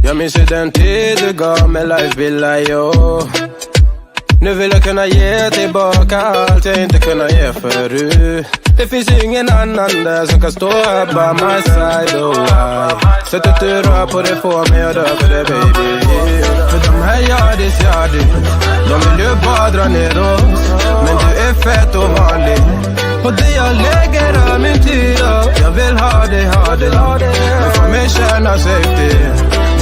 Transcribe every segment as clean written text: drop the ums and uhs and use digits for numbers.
Jag minns ju den tid du gav mig life villa, yo. Nu vill jag kunna ge tillbaka allt jag inte kunna ge förut. Det finns ingen annan där som kan stå här by my side, oh why. Sättet du rör på det får mig att dö för det, baby. För de här yardis, de vill ju bara dra ner oss. Men du är fett och vanlig. Och det jag lägger är min tid upp. Jag vill ha dig. Men för mig känna safety.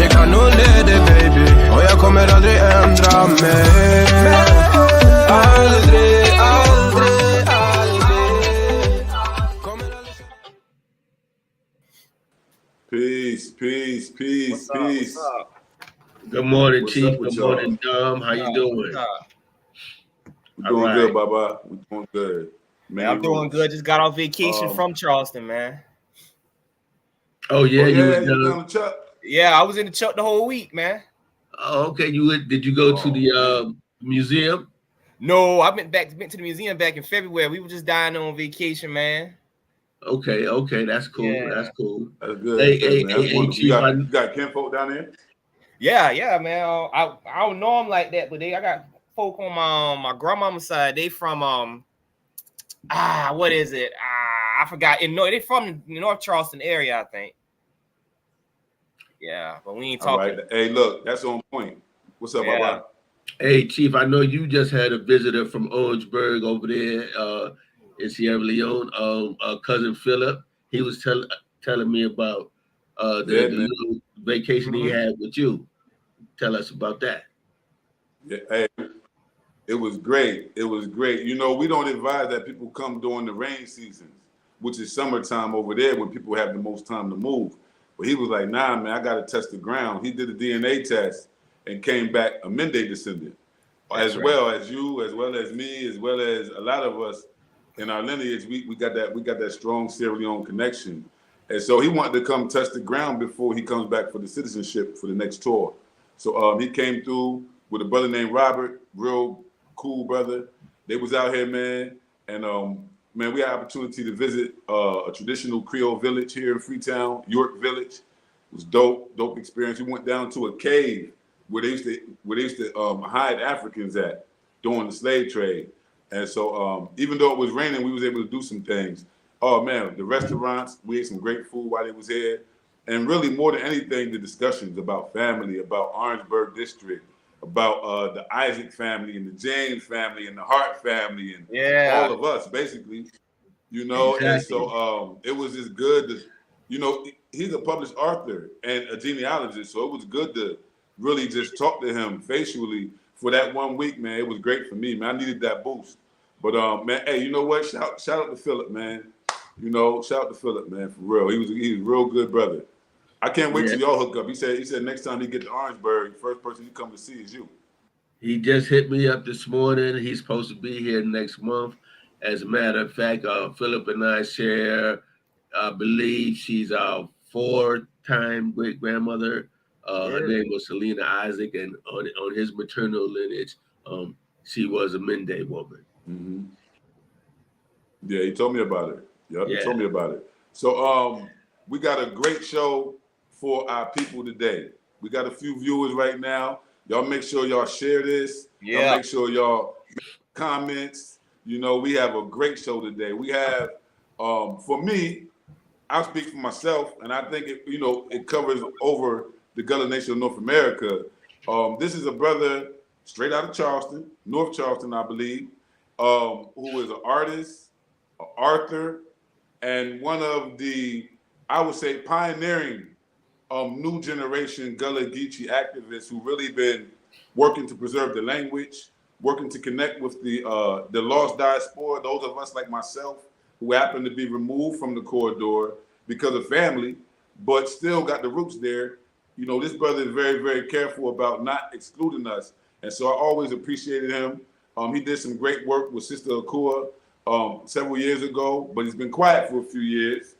Jag kan nog leda dig, baby. Och jag kommer aldrig ändra mig. Aldrig. Peace. What's up? Good morning, What's Chief. up with Good y'all? morning, Dom. How you doing? We're doing good, Baba. We're doing good. Man, I'm doing good. Just got off vacation from Charleston, man. Oh yeah, you was down the Chuck? Yeah, I was in the Chuck the whole week, man. Oh, okay. Did you go to the museum? No, I went to the museum back in February. We were just dying on vacation, man. Okay, that's cool. Yeah. That's cool. That's good. Hey, Chief, you got kinfolk down there? Yeah, man. I don't know them like that, but I got folk on my grandmama's side. They from what is it? I forgot. They from the North Charleston area, I think. Yeah, but we ain't talking. All right. Hey, look, that's on point. What's up, Baba? Hey, Chief, I know you just had a visitor from Orangeburg over there in Sierra Leone. Cousin Philip. He was telling me about the little vacation he had with you. Tell us about that. Yeah, hey, it was great. You know, we don't advise that people come during the rain seasons, which is summertime over there when people have the most time to move. But he was like, nah, man, I got to test the ground. He did a DNA test and came back a Mende descendant. Well as you, as well as me, as well as a lot of us in our lineage, we got that strong Sierra Leone connection. And so he wanted to come test the ground before he comes back for the citizenship for the next tour. So he came through with a brother named Robert, real cool brother. They was out here, man. And man, we had opportunity to visit a traditional Creole village here in Freetown, York Village. It was dope experience. We went down to a cave where they used to hide Africans at during the slave trade. And so even though it was raining, we was able to do some things. Oh man, the restaurants, we ate some great food while they was here. And really more than anything, the discussions about family, about Orangeburg District, about the Isaac family and the James family and the Hart family and all of us basically, you know. Exactly. And so it was just good to, you know, he's a published author and a genealogist. So it was good to really just talk to him facially for that 1 week, man. It was great for me, man. I needed that boost. But man, hey, you know what? Shout out to Philip, man. You know, shout out to Philip, man, for real. He was a real good brother. I can't wait till y'all hook up. He said next time he get to Orangeburg, the first person he come to see is you. He just hit me up this morning. He's supposed to be here next month. As a matter of fact, Philip and I share, I believe she's our 4-time great grandmother. Her name was Selena Isaac, and on his maternal lineage, she was a Mende woman. Mm-hmm. Yeah, he told me about it. Yep, he told me about it. So we got a great show for our people today. We got a few viewers right now. Y'all make sure y'all share this. Y'all make sure y'all comments. You know, we have a great show today. We have, for me, I'll speak for myself, and I think it covers over the Gullah Nation of North America. This is a brother straight out of Charleston, North Charleston, I believe, who is an artist, an author, and one of the, I would say, pioneering new generation Gullah Geechee activists who really been working to preserve the language, working to connect with the lost diaspora, those of us like myself who happen to be removed from the corridor because of family, but still got the roots there. You know, this brother is very, very careful about not excluding us. And so I always appreciated him. He did some great work with Sister Akua several years ago, but he's been quiet for a few years.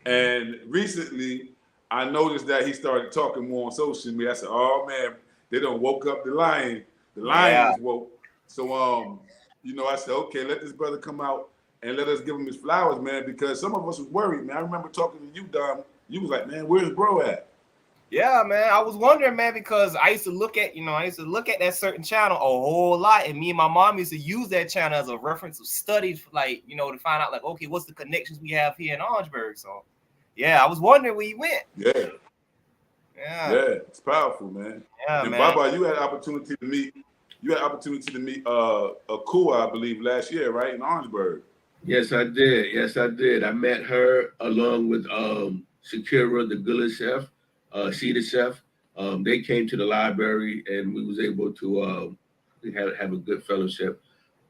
And recently, I noticed that he started talking more on social media. I said, oh man, they done woke up the lion. The lion is woke. So, you know, I said, okay, let this brother come out and let us give him his flowers, man, because some of us was worried, man. I remember talking to you, Dom. You was like, man, where's bro at? Yeah, man. I was wondering, man, because I used to look at, that certain channel a whole lot, and me and my mom used to use that channel as a reference of studies, like, to find out, like, okay, what's the connections we have here in Orangeburg. So, yeah, I was wondering where you went. Yeah. Yeah. Yeah, it's powerful, man. Yeah, And man. Baba, you had opportunity to meet Akua, I believe, last year, right, in Orangeburg. Yes, I did. Yes, I did. I met her along with Shakira, the Gullah chef, she the chef. They came to the library, and we was able to have a good fellowship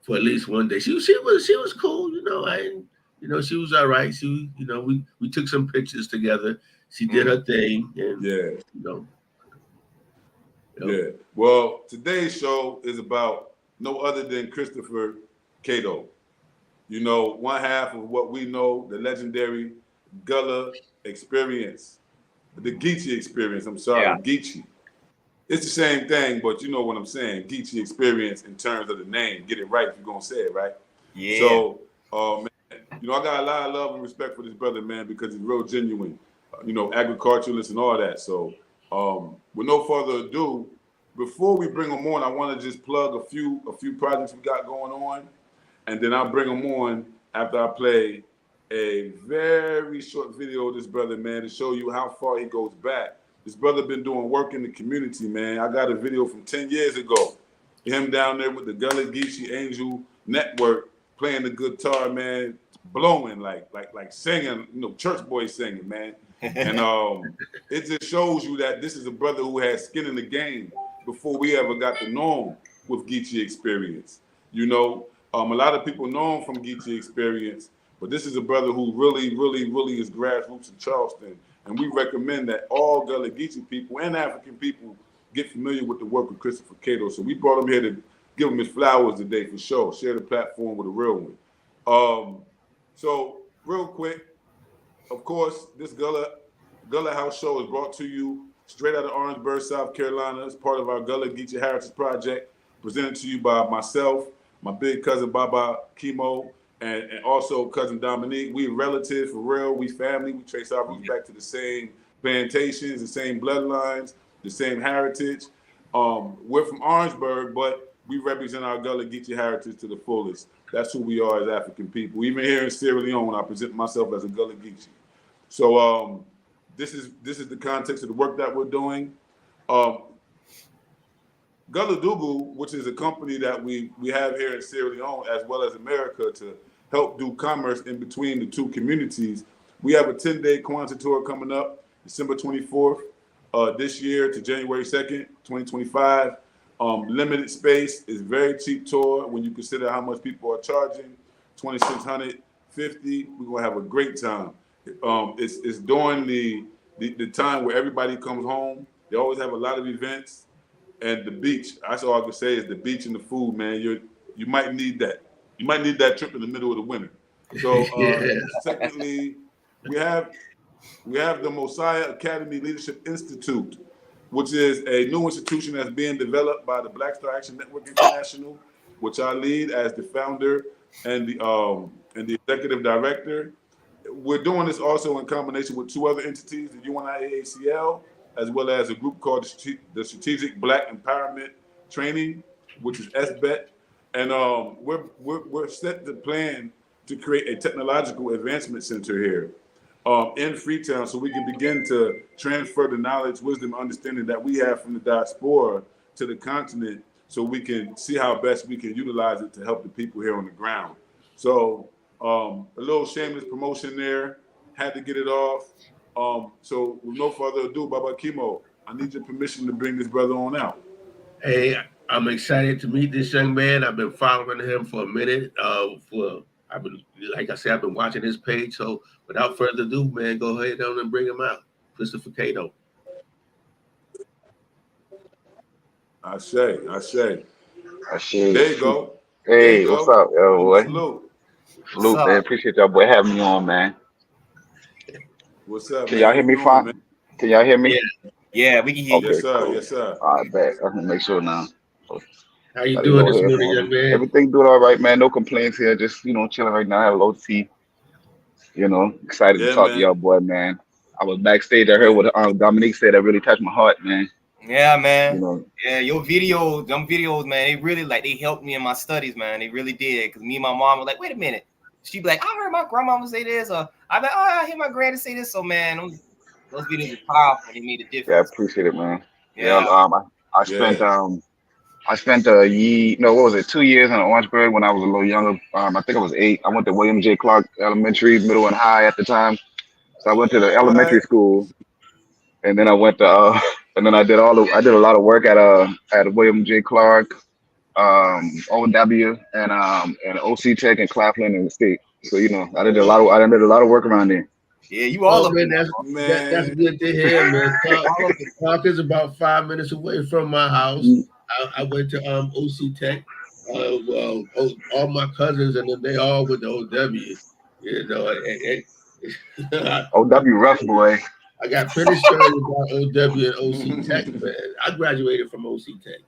for at least one day. She was cool, she was all right. We took some pictures together. She did her thing, and Yeah. Well, today's show is about no other than Christopher Cato. One half of what we know, the legendary Gullah experience, the Geechee experience. I'm sorry, Yeah. Geechee. It's the same thing, but you know what I'm saying. Geechee experience in terms of the name. Get it right if you're gonna say it right. Yeah. So, man, I got a lot of love and respect for this brother, man, because he's real genuine. Agriculturalist and all that. So, with no further ado, before we bring him on, I want to just plug a few projects we got going on, and then I'll bring him on after I play a very short video of this brother, man, to show you how far he goes back. This brother been doing work in the community, man. I got a video from 10 years ago. Him down there with the Gullah Geechee Angel Network playing the guitar, man, blowing like singing, church boys singing, man. And it just shows you that this is a brother who has skin in the game before we ever got to know him with Geechee experience. A lot of people know him from Geechee experience, but this is a brother who really, really, really is grassroots in Charleston. And we recommend that all Gullah Geechee people and African people get familiar with the work of Christopher Cato. So we brought him here to give him his flowers today for sure. Share the platform with a real one. So real quick, of course, this Gullah House Show is brought to you straight out of Orangeburg, South Carolina. It's part of our Gullah Geechee Heritage Project, presented to you by myself, my big cousin Baba Chemo, and also cousin Dominique. We relatives for real. We family. We trace our roots back to the same plantations, the same bloodlines, the same heritage. We're from Orangeburg, but we represent our Gullah Geechee heritage to the fullest. That's who we are as African people. Even here in Sierra Leone, I present myself as a Gullah Geechee. So this is the context of the work that we're doing. Gullah Dugu, which is a company that we have here in Sierra Leone as well as America to help do commerce in between the two communities. We have a 10-day Kwanzaa tour coming up, December 24th this year to January 2nd, 2025. Limited space, is very cheap tour when you consider how much people are charging, $2,650. We're gonna have a great time. It's during the time where everybody comes home. They always have a lot of events. And the beach, that's all I can say is the beach and the food, man. You might need that. You might need that trip in the middle of the winter. So secondly, we have the Mosiah Academy Leadership Institute, which is a new institution that's being developed by the Black Star Action Network International, which I lead as the founder and the executive director. We're doing this also in combination with two other entities, the UNIAACL, as well as a group called the Strategic Black Empowerment Training, which is SBET. And we're set to plan to create a technological advancement center here in Freetown, so we can begin to transfer the knowledge, wisdom, understanding that we have from the diaspora to the continent, so we can see how best we can utilize it to help the people here on the ground. So a little shameless promotion there, had to get it off. So with no further ado, Baba Chemo, I need your permission to bring this brother on out. Hey, I'm excited to meet this young man. I've been following him for a minute. I've been watching his page. So without further ado, man, go ahead on and bring him out. Christopher Cato. I say. There you go. Hey, what's up, yo, boy? Salute, man. Appreciate y'all, boy, having me on, man. What's up? Can y'all hear me fine? Man? Can y'all hear me? Yeah, we can hear you. Yes, sir. Cool. Yes, sir. All right, bet. I'm gonna make sure now. How you doing this morning, young man? Everything doing all right, man. No complaints here. Just chilling right now. I have a low tea. Excited to talk to y'all, boy, man. I was backstage. I heard what Dominique said. That really touched my heart, man. Yeah, man. You know, Yeah, your videos, them videos, man, they really like they helped me in my studies, man. They really did. Cause me and my mom were like, wait a minute. She'd be like, I heard my grandmama say this, or I'd be like, oh, I hear my granny say this. So man, those videos are powerful. They made a yeah, I difference. appreciate it, man. Yeah. I spent a year, no, what was it, 2 years in Orangeburg when I was a little younger. I think I was 8. I went to William J. Clark Elementary, middle and high at the time. So I went to the elementary school, and then I went to, and then I did a lot of work at William J. Clark, OW, and OC Tech and Claflin and the State. So you know, I did a lot of work around there. Yeah, you all man, that's good to hear, man. Clark is about 5 minutes away from my house. I went to OC Tech. All my cousins and then they all went to OW. You know, OW rough boy. I got pretty stories about OW and OC Tech, man. I graduated from OC Tech.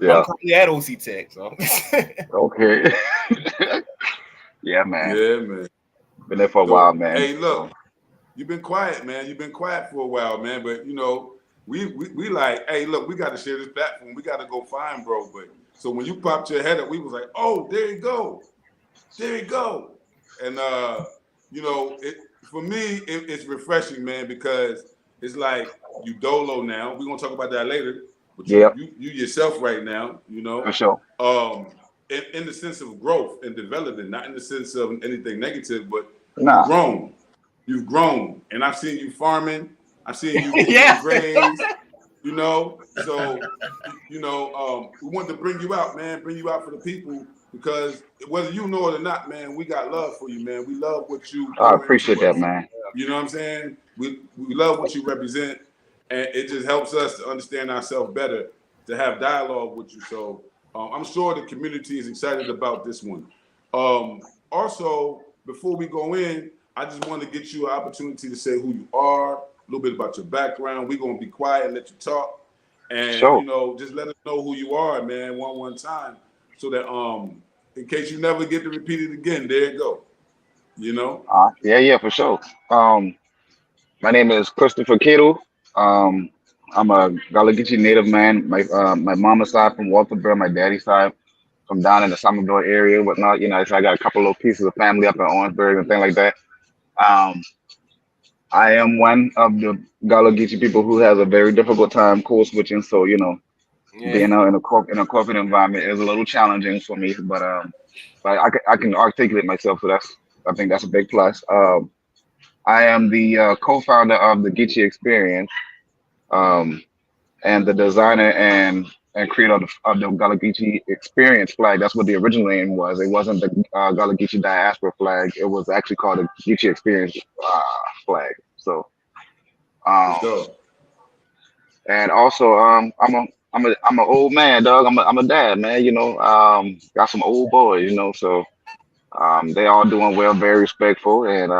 Yeah, I'm currently at OC Tech, so okay. Yeah, man. Yeah, man. Been there for a while, man. Hey, look, you've been quiet, man. You've been quiet for a while, man. But you know, we like, hey, look, we got to share this platform. We got to go find bro. But so when you popped your head up, we was like, oh, there you go, and you know, for me, it's refreshing, man, because it's like you dolo now. We're gonna talk about that later. But you yourself right now, you know, for sure. In the sense of growth and development, not in the sense of anything negative, but you've grown, and I've seen you farming. I've seen you grains, you know. So, you know, we wanted to bring you out, man. Bring you out for the people because whether you know it or not, man, we got love for you, man. We love what you. I appreciate that, man. You know what I'm saying? We love what you represent, and it just helps us to understand ourselves better, to have dialogue with you. So I'm sure the community is excited about this one. Also, before we go in, I just want to get you an opportunity to say who you are, a little bit about your background. We're going to be quiet and let you talk. And, you know, just let us know who you are, man, one time. So that in case you never get to repeat it again, there you go. You know? Yeah, for sure. My name is Christopher Cato. I'm a Gullah Geechee native man. My mama's side from Walterboro, my daddy's side from down in the Somerville area, whatnot. You know, so I got a couple little pieces of family up in Orangeburg and things like that. I am one of the Gullah Geechee people who has a very difficult time code switching. So, you know, being out in a corporate environment is a little challenging for me, but I can articulate myself. So I think that's a big plus. I am the co-founder of the Geechee Experience, and the designer and creator of the Gullah Geechee Experience flag. That's what the original name was. It wasn't the Gullah Geechee Diaspora flag. It was actually called the Geechee Experience flag. So, and also, I'm an old man, dog. I'm a dad, man. You know, got some old boys. You know, so they all doing well, very respectful, and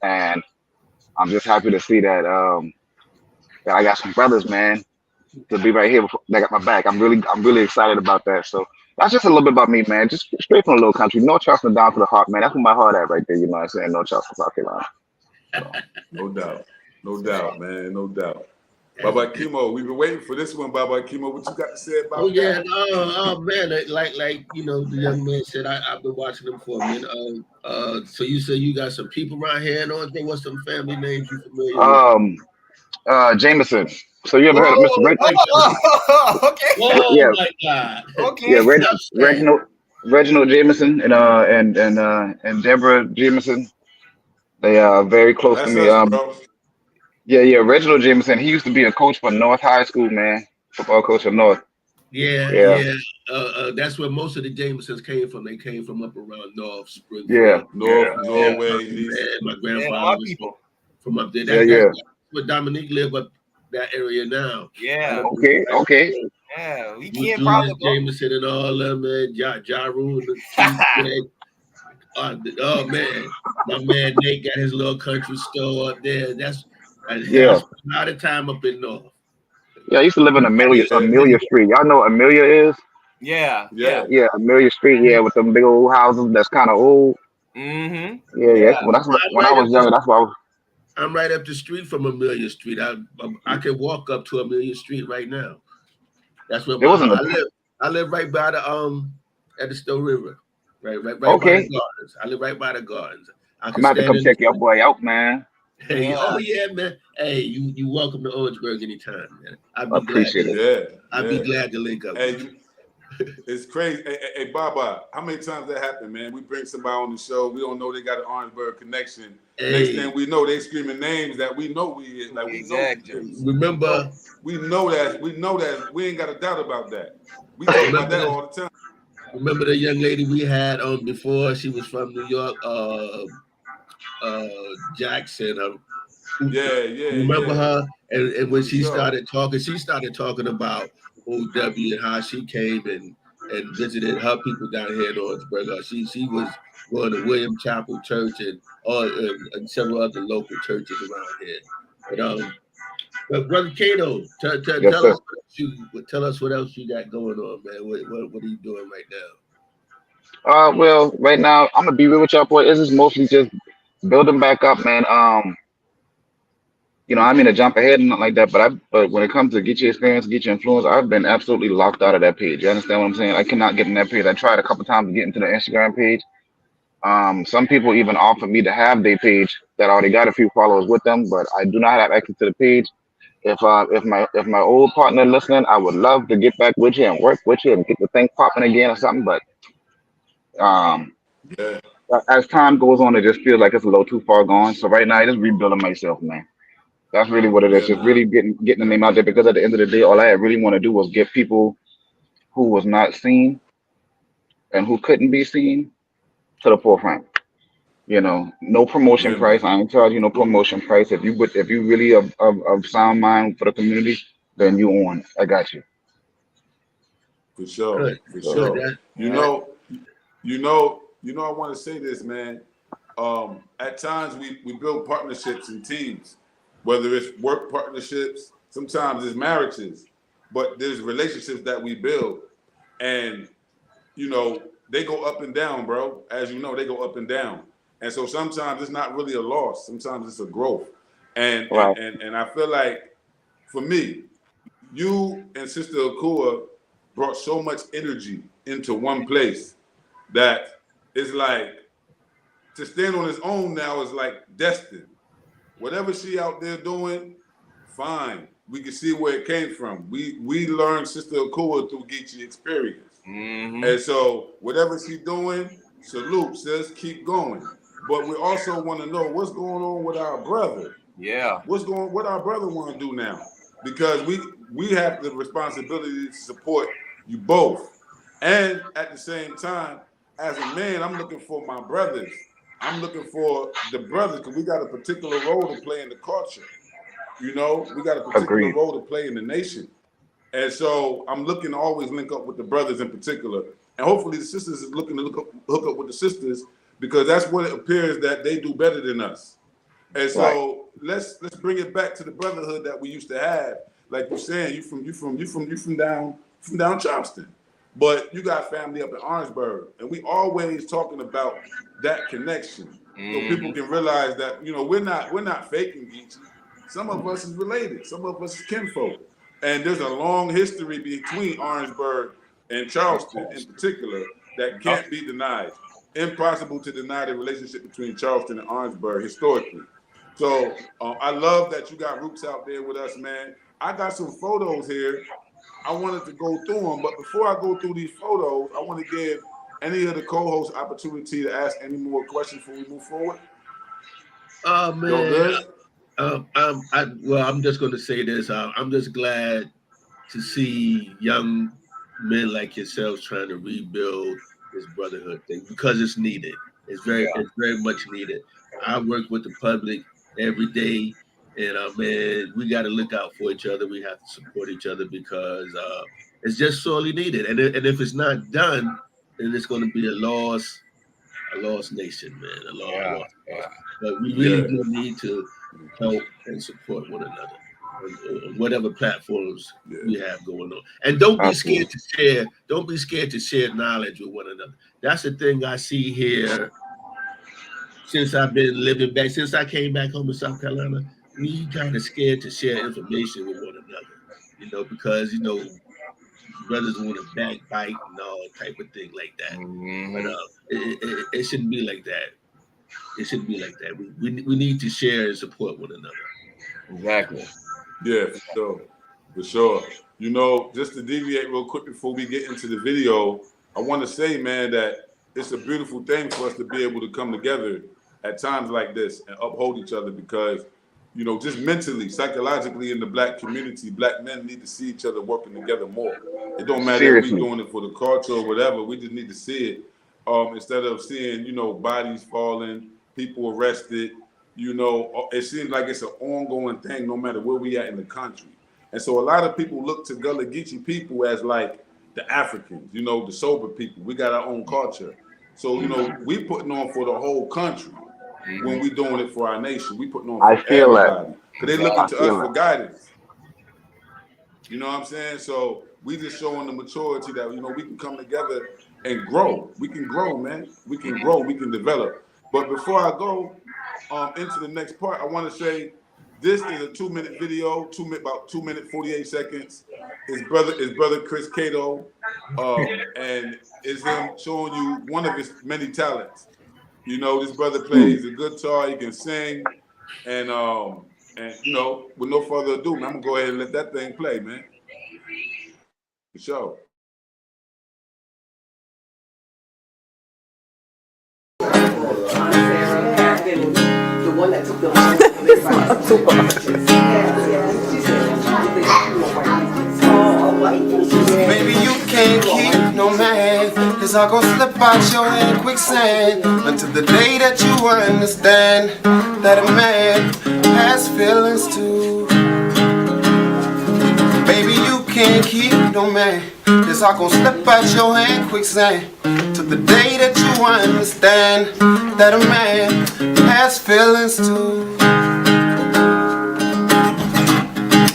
I'm just happy to see that that I got some brothers, man, to be right here. They got my back. I'm really excited about that. So that's just a little bit about me, man. Just straight from the little country, North Charleston down to the heart, man. That's where my heart at right there. You know what I'm saying? North Charleston, South Carolina. No doubt, man. No doubt. Baba Kimo, we've been waiting for this one, Baba Kimo. What you got to say about that? Oh man, like you know, the young man said, I've been watching them for a minute. So you say you got some people around here and all thing. What's some family names you familiar with? Jameson. So you ever heard of Mr. Reginald? Okay. Oh my God. Okay. Yeah, Reginald Jameson and Deborah Jameson. They are very close to me. Bro. Yeah, Reginald Jameson. He used to be a coach for North High School, man. Football coach for North. Yeah. That's where most of the Jamesons came from. They came from up around North Springfield. Norway. My grandfather was from up there. That's where Dominique lived up that area now. Yeah. Okay. Yeah, we Julius can't probably Jameson and all them, man. Ja Rule. Oh man, my man Nate got his little country store up there. I spent a lot of time up in North. Yeah, I used to live in Amelia Street. Y'all know what Amelia is? Yeah. Amelia Street. Yeah, with them big old houses that's kind of old. Mm-hmm. Yeah. Well, that's when I was younger. That's why I'm right up the street from Amelia Street. I can walk up to Amelia Street right now. That's where There wasn't I live. I live right by the at the Stowe River, right by the okay. gardens. I live right by the gardens. I I'm can about to stand come in check the your boy out, man. Hey, Yeah. oh yeah, man. Hey, you welcome to Orangeburg anytime, man. I'd I be glad. appreciate it. Yeah. I'd be glad to link up. Hey, with you. it's crazy. Hey, Baba, how many times that happened, man? We bring somebody on the show, we don't know they got an Orangeburg connection. Hey. Next thing we know, they screaming names that we know Exactly. Remember, we know that we ain't got a doubt about that. We talk about that all the time. remember the young lady we had on before? She was from New York, Jackson. Yeah. Remember her? And when she Sure. started talking about OW and how she came and visited her people down here in Orangeburg. She was going to William Chapel Church and several other local churches around here. But Brother Cato, tell us what else you got going on, man. What are you doing right now? Well, right now I'm gonna be real with y'all, boy. This is mostly just building back up, man. You know, I mean to jump ahead and not like that, but when it comes to Geechee experience, Geechee influence, I've been absolutely locked out of that page. You understand what I'm saying? I cannot get in that page. I tried a couple times to get into the Instagram page. Some people even offered me to have their page that already got a few followers with them, but I do not have access to the page. If my old partner listening, I would love to get back with you and work with you and get the thing popping again or something. But Yeah. as time goes on, it just feels like it's a little too far gone. So right now, I just rebuilding myself, man. That's really what it is. Yeah, Just really getting the name out there, because at the end of the day, all I really want to do was get people who was not seen and who couldn't be seen to the forefront. You know, no promotion Yeah, price. man. I ain't charge you no promotion price. If you really of sound mind for the community, then you on. I got you. For sure. Good. For So, sure. You know, I want to say this, man. At times we build partnerships and teams, whether it's work partnerships, sometimes it's marriages, but there's relationships that we build, and you know they go up and down, bro. As you know, they go up and down, and so sometimes it's not really a loss. Sometimes it's a growth, and right. and I feel like for me, you and Sister Akua brought so much energy into one place that it's like to stand on his own now is like destined. Whatever she out there doing, fine. We can see where it came from. We learned Sister Akua through Geechee experience. Mm-hmm. And so whatever she's doing, salute, sis, keep going. But we also want to know what's going on with our brother. Yeah. What our brother want to do now? Because we have the responsibility to support you both. And at the same time, as a man, I'm looking for my brothers. I'm looking for the brothers because we got a particular role to play in the culture. You know, we got a particular Agreed. role to play in the nation. And so I'm looking to always link up with the brothers in particular. And hopefully the sisters is looking to hook up with the sisters, because that's what it appears that they do better than us. And so let's bring it back to the brotherhood that we used to have. Like you're saying, you from down Charleston, but you got family up in Orangeburg, and we always talking about that connection, so people can realize that we're not faking Geechee. Some of us is related, some of us is kinfolk, and there's a long history between Orangeburg and Charleston in particular that can't be denied. Impossible to deny the relationship between Charleston and Orangeburg historically. So I love that you got roots out there with us, man. I got some photos here. I wanted to go through them, but before I go through these photos, I want to give any of the co-hosts opportunity to ask any more questions before we move forward. Oh man. Go good? I'm just going to say this. I'm just glad to see young men like yourselves trying to rebuild this brotherhood thing, because it's needed. It's very much needed. I work with the public every day, and man, we got to look out for each other. We have to support each other, because it's just sorely needed. And if it's not done, then it's going to be a lost nation, man. A lost. But we really do need to help and support one another on whatever platforms we have going on. And don't be scared to share. Don't be scared to share knowledge with one another. That's the thing I see here since I've been living back, since I came back home to South Carolina, we kind of scared to share information with one another, because, brothers want to backbite and all type of thing like that. But it shouldn't be like that. It shouldn't be like that. We need to share and support one another. Exactly. Yeah, for sure. Just to deviate real quick before we get into the video, I want to say, man, that it's a beautiful thing for us to be able to come together at times like this and uphold each other because, just mentally, psychologically in the Black community, Black men need to see each other working together more. It don't matter if we're doing it for the culture or whatever. We just need to see it instead of seeing, bodies falling, people arrested. It seems like it's an ongoing thing no matter where we at in the country. And so a lot of people look to Gullah Geechee people as like the Africans, the sober people. We got our own culture. So, we putting on for the whole country when we doing it for our nation. We putting on for everybody. Because they looking to us for guidance. You know what I'm saying? So we just showing the maturity that, we can come together and grow. We can grow, man. We can grow. We can develop. But before I go into the next part, I want to say this is a 2-minute video, about 2 minutes, 48 seconds. His brother Chris Cato, and it's him showing you one of his many talents. This brother plays the guitar, he can sing, and with no further ado, man, I'm gonna go ahead and let that thing play, man. For sure. The one that took the Baby, you can't keep no man, 'cause I gon' slip out your hand quicksand until the day that you understand that a man has feelings too. Baby, you can't keep no man, 'cause I gon' slip out your hand quicksand till the day that you understand that a man has feelings too.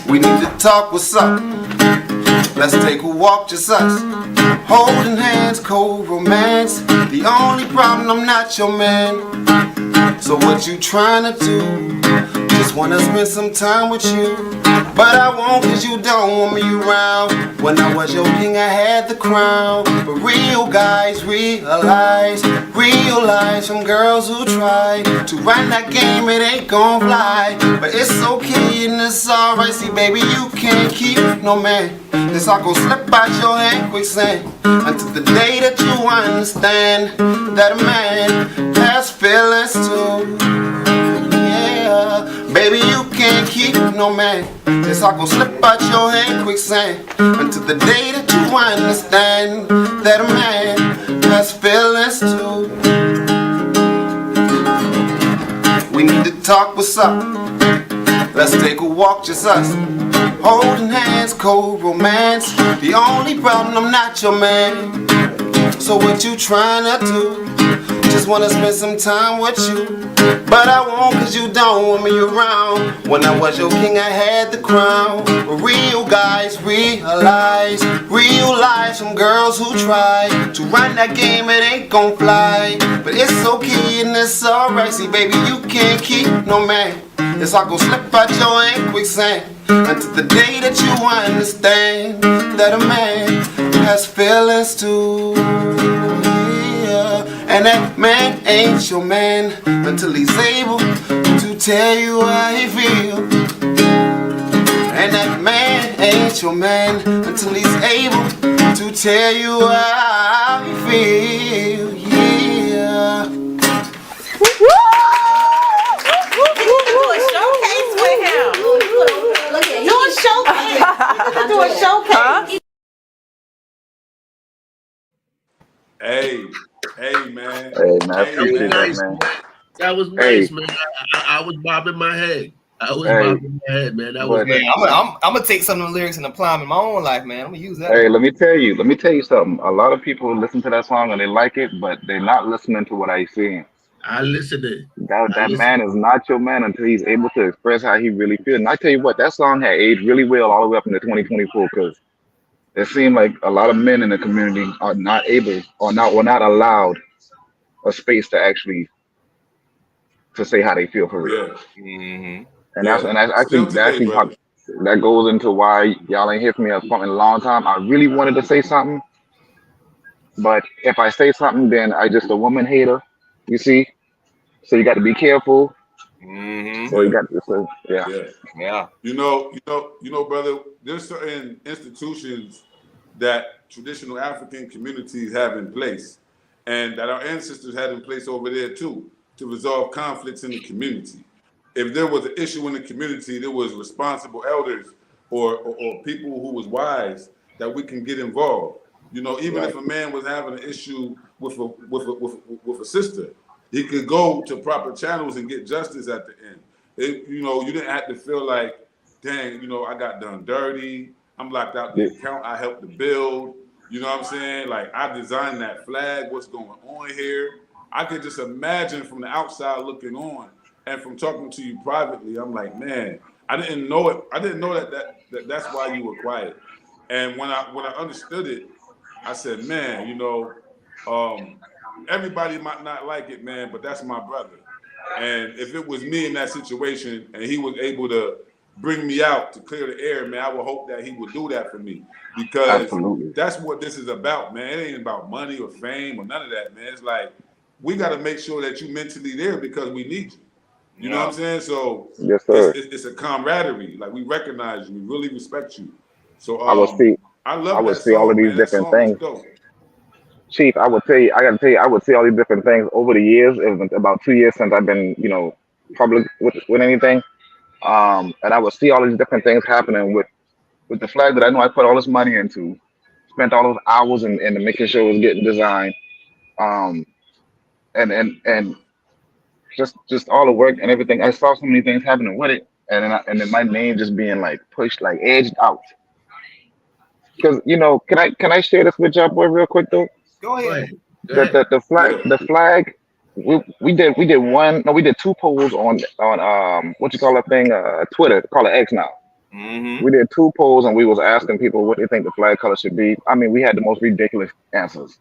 We need to talk, what's up? Let's take a walk, just us. Holding hands, cold romance. The only problem, I'm not your man. So what you trying to do? Just wanna spend some time with you. But I won't, 'cause you don't want me around. When I was your king, I had the crown. But real guys realize from girls who try to run that game, it ain't gon' fly. But it's okay and it's alright. See, baby, you can't keep no man. This all gon' slip out your hand quicksand until the day that you understand that a man has feelings too. Yeah, baby, you can't keep no man. This all gon' slip out your hand quicksand until the day that you understand that a man has feelings too. We need to talk, what's up? Let's take a walk, just us. Holding hands, cold romance. The only problem, I'm not your man. So what you tryna do? Just wanna spend some time with you. But I won't, 'cause you don't want me around. When I was your king, I had the crown. But real guys realize from girls who try to run that game, it ain't gon' fly. But it's okay and it's alright. See, baby, you can't keep no man. It's all gon' slip out your hand quicksand until the day that you understand that a man has feelings too. Yeah. And that man ain't your man until he's able to tell you how he feels. And that man ain't your man until he's able to tell you how he feels. Yeah. Hey, man. Hey, man, I appreciate that, man. That was nice, man. I was bobbing my head. Bobbing my head, man. That was nice. I'm gonna take some of the lyrics and apply them in my own life, man. I'm gonna use that. Hey, let me tell you something. A lot of people listen to that song and they like it, but they're not listening to what I'm saying. I listened to it. That man is not your man until he's able to express how he really feels. And I tell you what, that song had aged really well all the way up into 2024 because it seemed like a lot of men in the community are not able or not allowed a space to actually to say how they feel for real. Yeah. Mm-hmm. And that's Still actually today, brother. that goes into why y'all ain't hear from me in a long time. I really wanted to say something, but if I say something, then I just a woman hater. You see, so you got to be careful. Mm-hmm. So you Yeah. got to, so, yeah. Yeah. You know, brother, there's certain institutions that traditional African communities have in place and that our ancestors had in place over there too to resolve conflicts in the community. If there was an issue in the community, there was responsible elders or people who was wise that we can get involved. You know, even Right. if a man was having an issue with a sister, he could go to proper channels and get justice at the end. You know, you didn't have to feel like, dang, you know, I got done dirty. I'm locked out the Yeah. account I helped to build. You know what I'm saying? Like, I designed that flag. What's going on here? I could just imagine from the outside looking on, and from talking to you privately, I'm like, man, I didn't know it. I didn't know that's why you were quiet. And when I understood it, I said, man, you know, everybody might not like it, man, but that's my brother. And if it was me in that situation and he was able to bring me out to clear the air, man, I would hope that he would do that for me, because Absolutely. that's what this is about, man. It ain't about money or fame or none of that, man. It's like, we got to make sure that you mentally there because we need you. You know what I'm saying? So Yes, sir. it's a camaraderie. Like, we recognize you, we really respect you. So I I love would that see all of song, these man. That different song is things. dope. Chief, I would tell you, I gotta tell you, I would see all these different things over the years. It was about 2 years since I've been, you know, public with anything. And I would see all these different things happening with the flag that I know I put all this money into, spent all those hours in making sure it was getting designed. Um, and just all the work and everything. I saw so many things happening with it, and then my name just being like pushed, like edged out. Because you know, can I share this with y'all, boy, real quick though? Go Go ahead. ahead. Go ahead. Yeah. The flag. We did one. No, we did two polls on what you call that thing, Twitter. Call it X now. Mm-hmm. We did two polls and we was asking people what they think the flag color should be. I mean, we had the most ridiculous answers.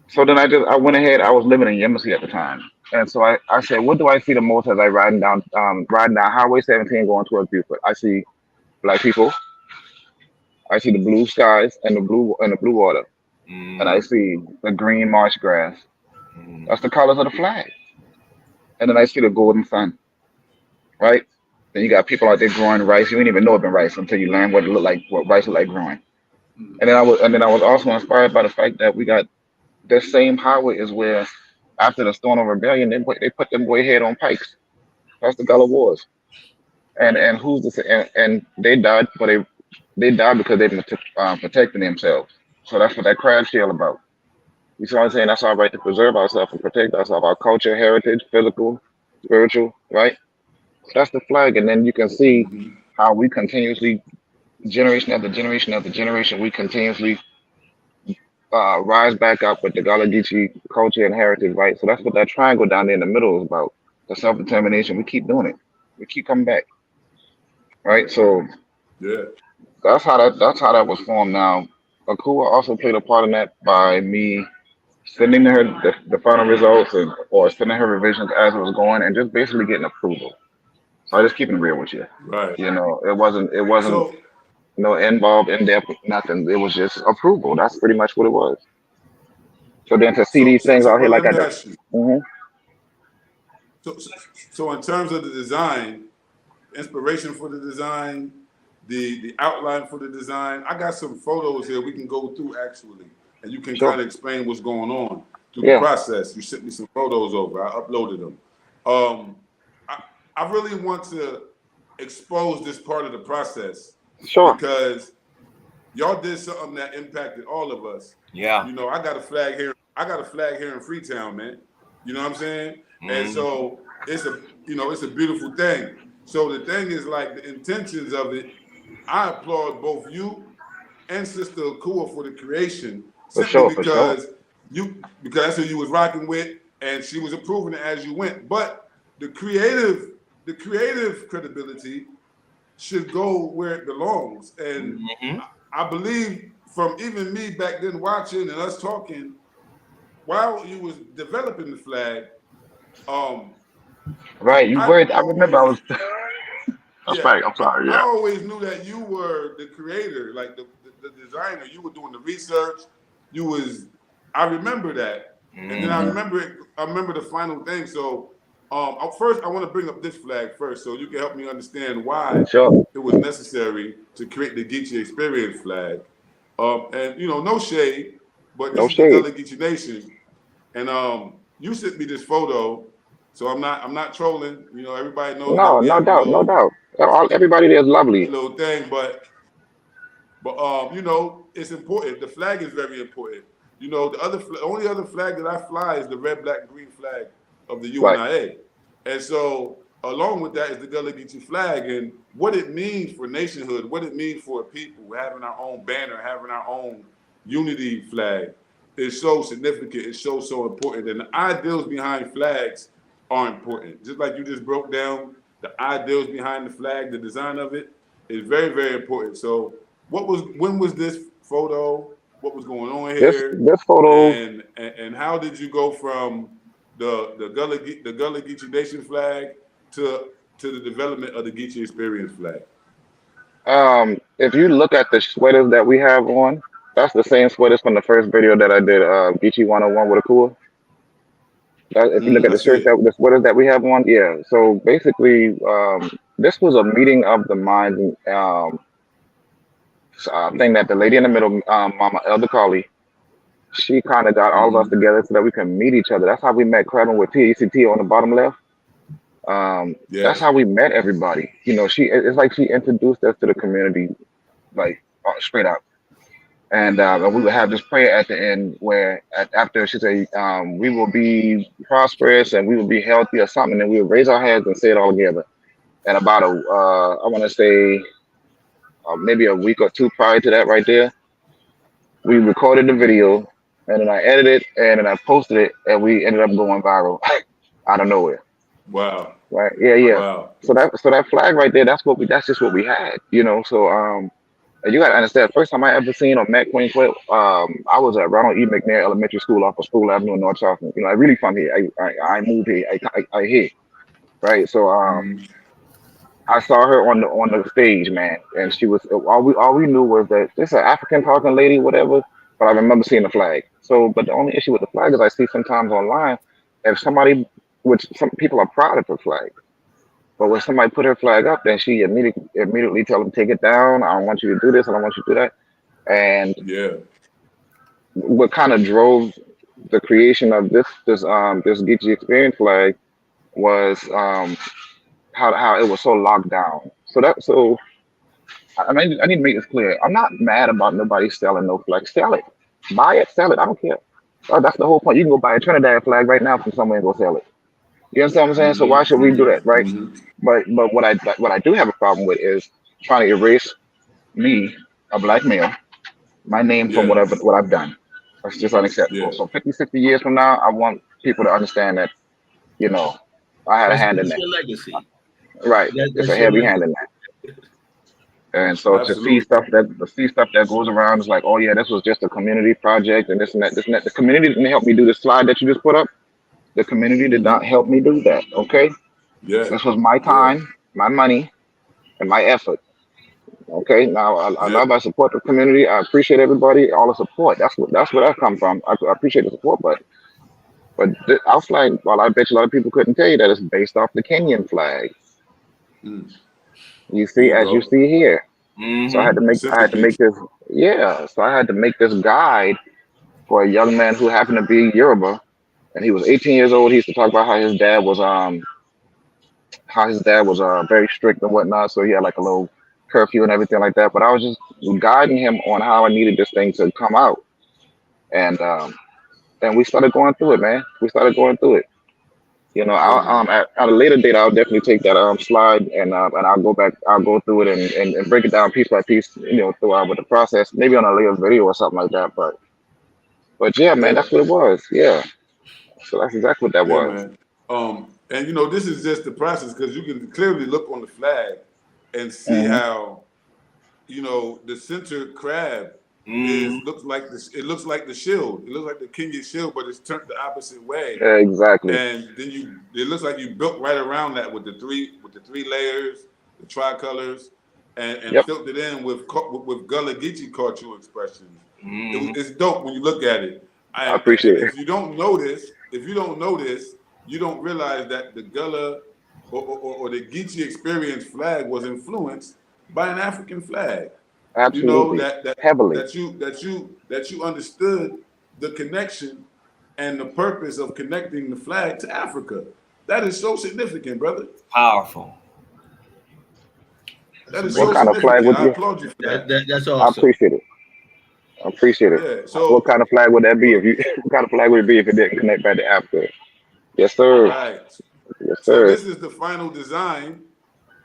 So then I went ahead. I was living in Yemisi at the time, and so I said, what do I see the most as I riding down Highway 17 going towards Buford? I see black people. I see the blue skies and the blue water, and I Mm-hmm. see the green marsh grass. Mm-hmm. That's the colors of the flag. And then I see the golden sun, right? Then you got people out there growing rice. You ain't even know it been rice until you learn what it look like, what rice look like growing. Mm. And then I was also inspired by the fact that we got the same highway is where after the Storm of Rebellion, they put them boy head on pikes. That's the Gullah Wars. And who's this? And they died, but they died because they been protecting themselves. So that's what that crash shell about. You see what I'm saying? That's our right to preserve ourselves and protect ourselves, our culture, heritage, physical, spiritual, right? So that's the flag. And then you can see how we continuously, generation after generation after generation, we continuously rise back up with the Gullah Geechee culture and heritage, right? So that's what that triangle down there in the middle is about. The self-determination. We keep doing it. We keep coming back, right? So Yeah. that's how that was formed. Now, Akua also played a part in that by me sending her the final results or sending her revisions as it was going and just basically getting approval. So I just keeping it real with you. Right. You know, it wasn't So no involved in depth nothing. It was just approval. That's pretty much what it was. So then to see these things out here well, like let I me did. ask you. Hmm. So in terms of the design, inspiration for the design, the outline for the design, I got some photos here we can go through actually, and you can Sure. kind of explain what's going on through the Yeah. process. You sent me some photos over. I uploaded them. Um, I really want to expose this part of the process Sure. because y'all did something that impacted all of us. Yeah. You know, I got a flag here. I got a flag here in Freetown, man. You know what I'm saying? And Mm-hmm. so it's a beautiful thing. So the thing is, like, the intentions of it, I applaud both you and Sister Akua for the creation, For simply sure. For sure. because that's who you was rocking with, and she was approving it as you went. But the creative credibility should go where it belongs. And Mm-hmm. I believe from even me back then watching and us talking, while you was developing the flag, um, Right, you were. I remember I always, was. That's yeah, right. I'm sorry. I Yeah. always knew that you were the creator, like the designer. You were doing the research. You was. I remember that, and then I Mm-hmm. remember it. I remember the final thing. So, first I want to bring up this flag first, so you can help me understand why Sure. it was necessary to create the Geechee Experience flag. And no shade, but this No is the shade. Gullah Geechee Nation, and you sent me this photo, so I'm not trolling. Everybody knows that No, we no have doubt, no doubt. Everybody there is a lovely. little thing, but it's important. The flag is very important. The only other flag that I fly is the red, black, and green flag of the Right. UNIA, and so along with that is the Gullah Geechee flag and what it means for nationhood, what it means for people having our own banner, having our own unity flag is so significant. It's so important, and the ideals behind flags are important. Just like you just broke down the ideals behind the flag, the design of it is very, very important. So, when was this photo? What was going on here? This photo. And how did you go from the Gullah Geechee Nation flag to the development of the Geechee Experience flag? If you look at the sweaters that we have on, that's the same sweaters from the first video that I did. Geechee 101 with a cool. If you look at I see it. the sweaters that we have on, yeah. So basically, this was a meeting of the minds. Thing that the lady in the middle, Mama Elder Carly, she kind of got all of us Mm-hmm. together so that we can meet each other. That's how we met Crabbing with TECT on the bottom left. That's Yes. how we met everybody. It's like she introduced us to the community, like straight up. And we would have this prayer at the end where after she said, we will be prosperous and we will be healthy or something, and we would raise our hands and say it all together. And about I want to say maybe a week or two prior to that right there, we recorded the video and then I edited it and then I posted it and we ended up going viral out of nowhere. Wow. Right. Yeah, yeah. Wow. So that flag right there, that's just what we had. So and you gotta understand, first time I ever seen or met Queen Quet, I was at Ronald E. McNair Elementary School off of School Avenue in North Charleston. I really from here. I moved here. I here. Right. So Mm-hmm. I saw her on the stage, man, and she was all we knew was that this is an African talking lady, whatever. But I remember seeing the flag. So, but the only issue with the flag is I see sometimes online if somebody, which some people are proud of her flag, but when somebody put her flag up, then she immediately tell them take it down. I don't want you to do this. I don't want you to do that. And Yeah. what kind of drove the creation of this Geechee Experience flag was how it was so locked down. So I mean, I need to make this clear. I'm not mad about nobody selling no flag. Sell it. Buy it, sell it. I don't care. That's the whole point. You can go buy a Trinidad flag right now from somewhere and go sell it. You understand what I'm saying? So why should we do that, right? Mm-hmm. But what I do have a problem with is trying to erase me, a black male, my name from Yeah. what I've done. That's just unacceptable. Yeah. So 50, 60 years from now, I want people to understand that, you know, I had a hand in That's that. your legacy. Right. It's a That's your heavy hand legacy. in that. And so to see Absolutely. stuff that goes around is like, oh yeah, this was just a community project and this and that, this and that. The community didn't help me do the slide that you just put up. The community did not Mm-hmm. help me do that. Okay. Yeah. This was my Yeah. time, my money, and my effort. Okay. Now I Yeah. love, I support the community. I appreciate everybody, all the support. That's where I come from. I appreciate the support, but our flag, well, I bet you a lot of people couldn't tell you that it's based off the Kenyan flag. Mm. You There see, you as you go. see here. So Mm-hmm. I had to Pacific make this, yeah. So I had to make this guide for a young man who happened to be Yoruba, and he was 18 years old. He used to talk about how his dad was very strict and whatnot. So he had like a little curfew and everything like that. But I was just guiding him on how I needed this thing to come out, and we started going through it, man. We started going through it. Yeah, I'll, man. at a later date, I'll definitely take that slide and I'll go back, I'll go through it and break it down piece by piece, throughout with the process, maybe on a later video or something like that. But yeah, man, Yeah. that's what it was. Yeah, so that's exactly what that Yeah, was. man. And this is just the process because you can clearly look on the flag and see Hmm. how, the center crab looks like this. It looks like the shield. It looks like the Kenyan shield, but it's turned the opposite way. Exactly. And then it looks like you built right around that with the three layers, the tricolors, and filled it in with Gullah Geechee cultural expressions. It's dope when you look at it. I appreciate it. If you don't know this, you don't realize that the Gullah or the Geechee experience flag was influenced by an African flag. Absolutely. You know that heavily. That you understood the connection and the purpose of connecting the flag to Africa. That is so significant, brother. Powerful. That is what so kind of flag would I applaud you for that. That's awesome. I appreciate it. Yeah, so what kind of flag would that be what kind of flag would it be if it didn't connect back to Africa? Yes, sir. Right. Yes, So sir. this is the final design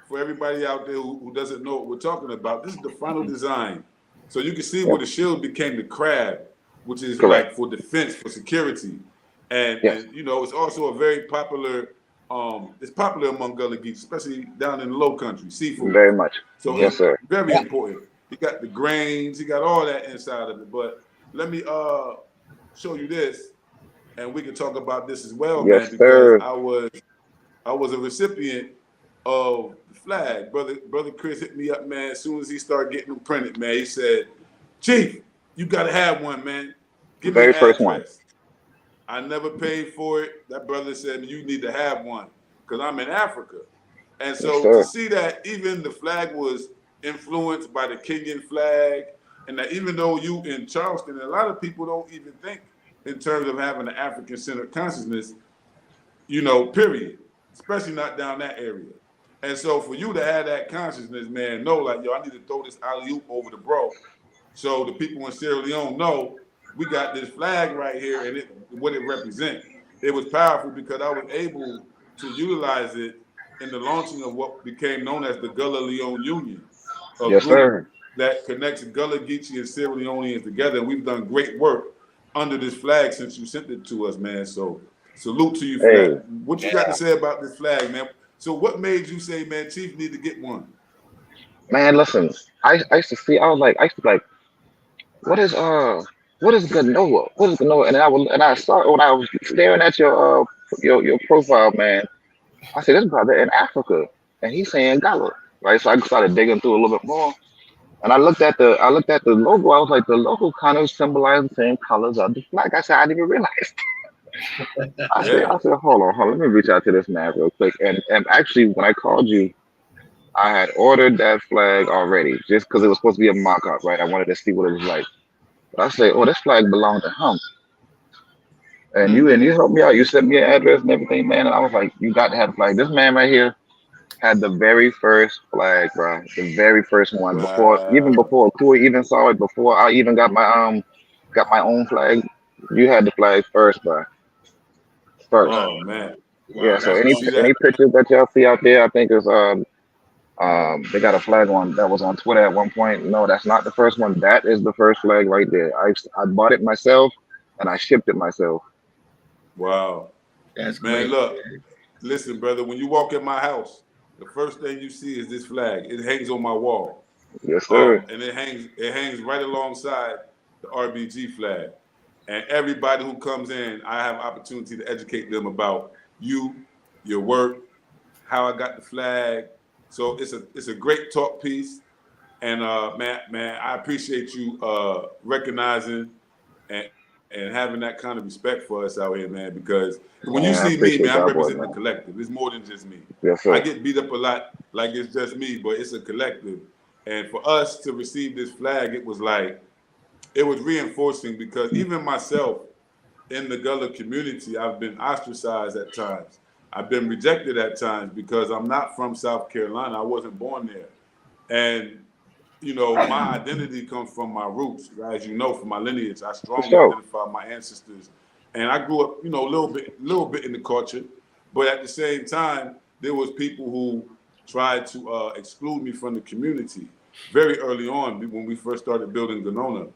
for everybody out there who doesn't know what we're talking about. This is the final design. So you can see where the shield became the crab, which is Correct. like for defense, for security. And, Yes. and it's also a very popular, it's popular among Gullah Geeks, especially down in the low country, seafood. Very much. So Yes, sir. very important. He got the grains, he got all that inside of it. But let me show you this, and we can talk about this as well, Yes, man, sir. because I was a recipient of the flag. Brother Chris hit me up, man, as soon as he started getting them printed, man. He said, Chief, you gotta have one, man. Give me Very an first one. address. I never paid for it. That brother said, you need to have one because I'm in Africa. And so Yes, sir. to see that even the flag was influenced by the Kenyan flag, and that even though you in Charleston, a lot of people don't even think in terms of having an African-centered consciousness, period, especially not down that area. And so for you to have that consciousness, man, know like, I need to throw this alley-oop over the bro. So the people in Sierra Leone know we got this flag right here and what it represents. It was powerful because I was able to utilize it in the launching of what became known as the Gullah Leone Union. Yes, sir. That connects Gullah Geechee and Sierra Leoneans together. And we've done great work under this flag since you sent it to us, man. So salute to you for that. What you got to say about this flag, man? So what made you say, man, Chief need to get one? Man, listen, I used to be like, what is Ganoa? What is Ganoa? And I saw when I was staring at your profile, man. I said, this brother in Africa, and he's saying Gullah, right? So I started digging through a little bit more, and I looked at the logo. I was like, the logo kind of symbolizes the same colors of the flag. I said, I didn't even realize. I said, hold on, let me reach out to this man real quick. And actually, when I called you, I had ordered that flag already, just because it was supposed to be a mock-up, right? I wanted to see what it was like. But I said, this flag belonged to him. And you helped me out. You sent me an address and everything, man. And I was like, you got to have a flag. This man right here had the very first flag, bro. The very first one. Wow. Before Koi even saw it, before I even got my own flag, you had the flag first, bro. First. Oh man. Yeah, so any pictures that y'all see out there, I think is they got a flag that was on Twitter at one point. No, that's not the first one. That is the first flag right there. I bought it myself and I shipped it myself. Wow. That's man, great. Look, listen, brother, when you walk in my house, the first thing you see is this flag. It hangs on my wall. Yes, sir. And it hangs right alongside the RBG flag. And everybody who comes in, I have opportunity to educate them about you, your work, how I got the flag. So it's a great talk piece. And man, I appreciate you recognizing and having that kind of respect for us out here, man, because when you see me, man, I represent the collective. It's more than just me. Yes, sir. I get beat up a lot like it's just me, but it's a collective. And for us to receive this flag, it was reinforcing because even myself in the Gullah community, I've been ostracized at times. I've been rejected at times because I'm not from South Carolina. I wasn't born there. And my identity comes from my roots, as you know, from my lineage. I strongly identify my ancestors, and I grew up, a little bit in the culture. But at the same time, there was people who tried to exclude me from the community very early on when we first started building Ganona,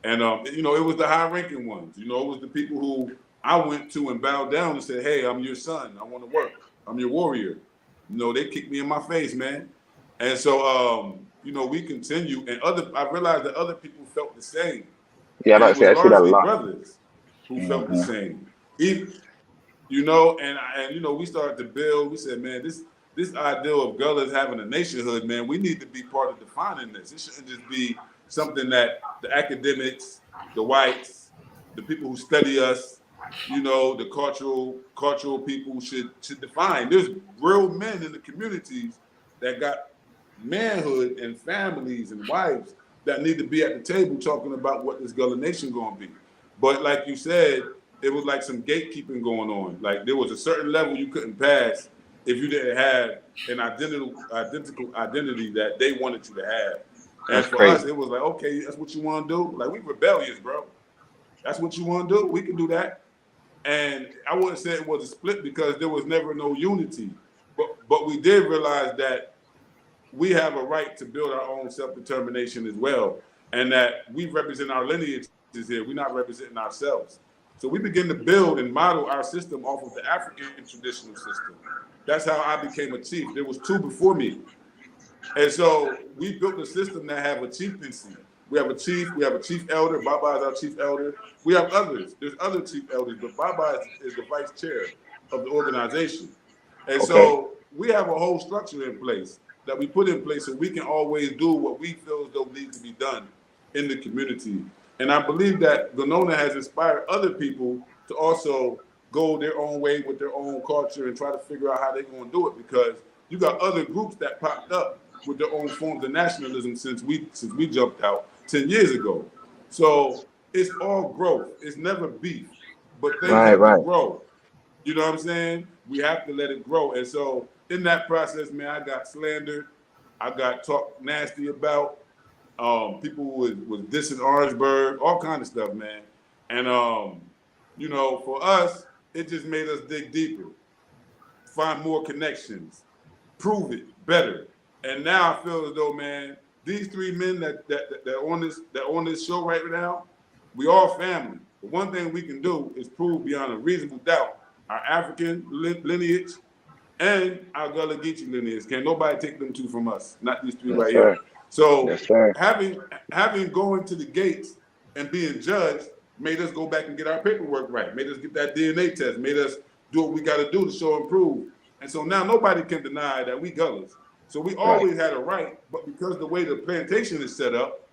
and it was the high-ranking ones. It was the people who I went to and bowed down and said, "Hey, I'm your son. I want to work. I'm your warrior." They kicked me in my face, man, and so. you know, we continue, and I realized that other people felt the same. Yeah, And I it say was I see that a largely lot. brothers who felt the same. Even, you know, and you know, we started to build. We said, man, this ideal of Gullahs having a nationhood, man, we need to be part of defining this. It shouldn't just be something that the academics, the whites, the people who study us, you know, the cultural people should define. There's real men in the communities that got manhood and families and wives that need to be at the table talking about what this Gullah Nation gonna be. But like you said, it was like some gatekeeping going on. Like there was a certain level you couldn't pass if you didn't have an identical identity that they wanted you to have. And That's for crazy. us, it was like, okay, that's what you want to do. Like we rebellious, bro. That's what you want to do. We can do that. And I wouldn't say it was a split because there was never no unity. But we did realize that we have a right to build our own self-determination as well, and that we represent our lineages here. We're not representing ourselves. So we begin to build and model our system off of the African traditional system. That's how I became a chief. There was two before me. And so we built a system that have a chieftaincy. We have a chief elder. Baba is our chief elder. We have others. There's other chief elders, but Baba is the vice chair of the organization. And so we have a whole structure in place that we put in place so we can always do what we feel as though needs to be done in the community. And I believe that Gonona has inspired other people to also go their own way with their own culture and try to figure out how they're going to do it, because you got other groups that popped up with their own forms of nationalism since we jumped out 10 years ago. So it's all growth. It's never beef, but things have to grow. You know what I'm saying? We have to let it grow. And so in that process, man, I got slandered. I got talked nasty about. People was dissing Orangeburg, all kind of stuff, man. And, you know, for us, it just made us dig deeper, find more connections, prove it better. And now I feel as though, man, these three men that on this show right now, we all family. But one thing we can do is prove beyond a reasonable doubt our African lineage and our Gullah Geechee lineage. Can't nobody take them two from us, not these three right here. So having going to the gates and being judged made us go back and get our paperwork right, made us get that DNA test, made us do what we got to do to show and prove. And so now nobody can deny that we Gullahs. So we always had a right, but because the way the plantation is set up,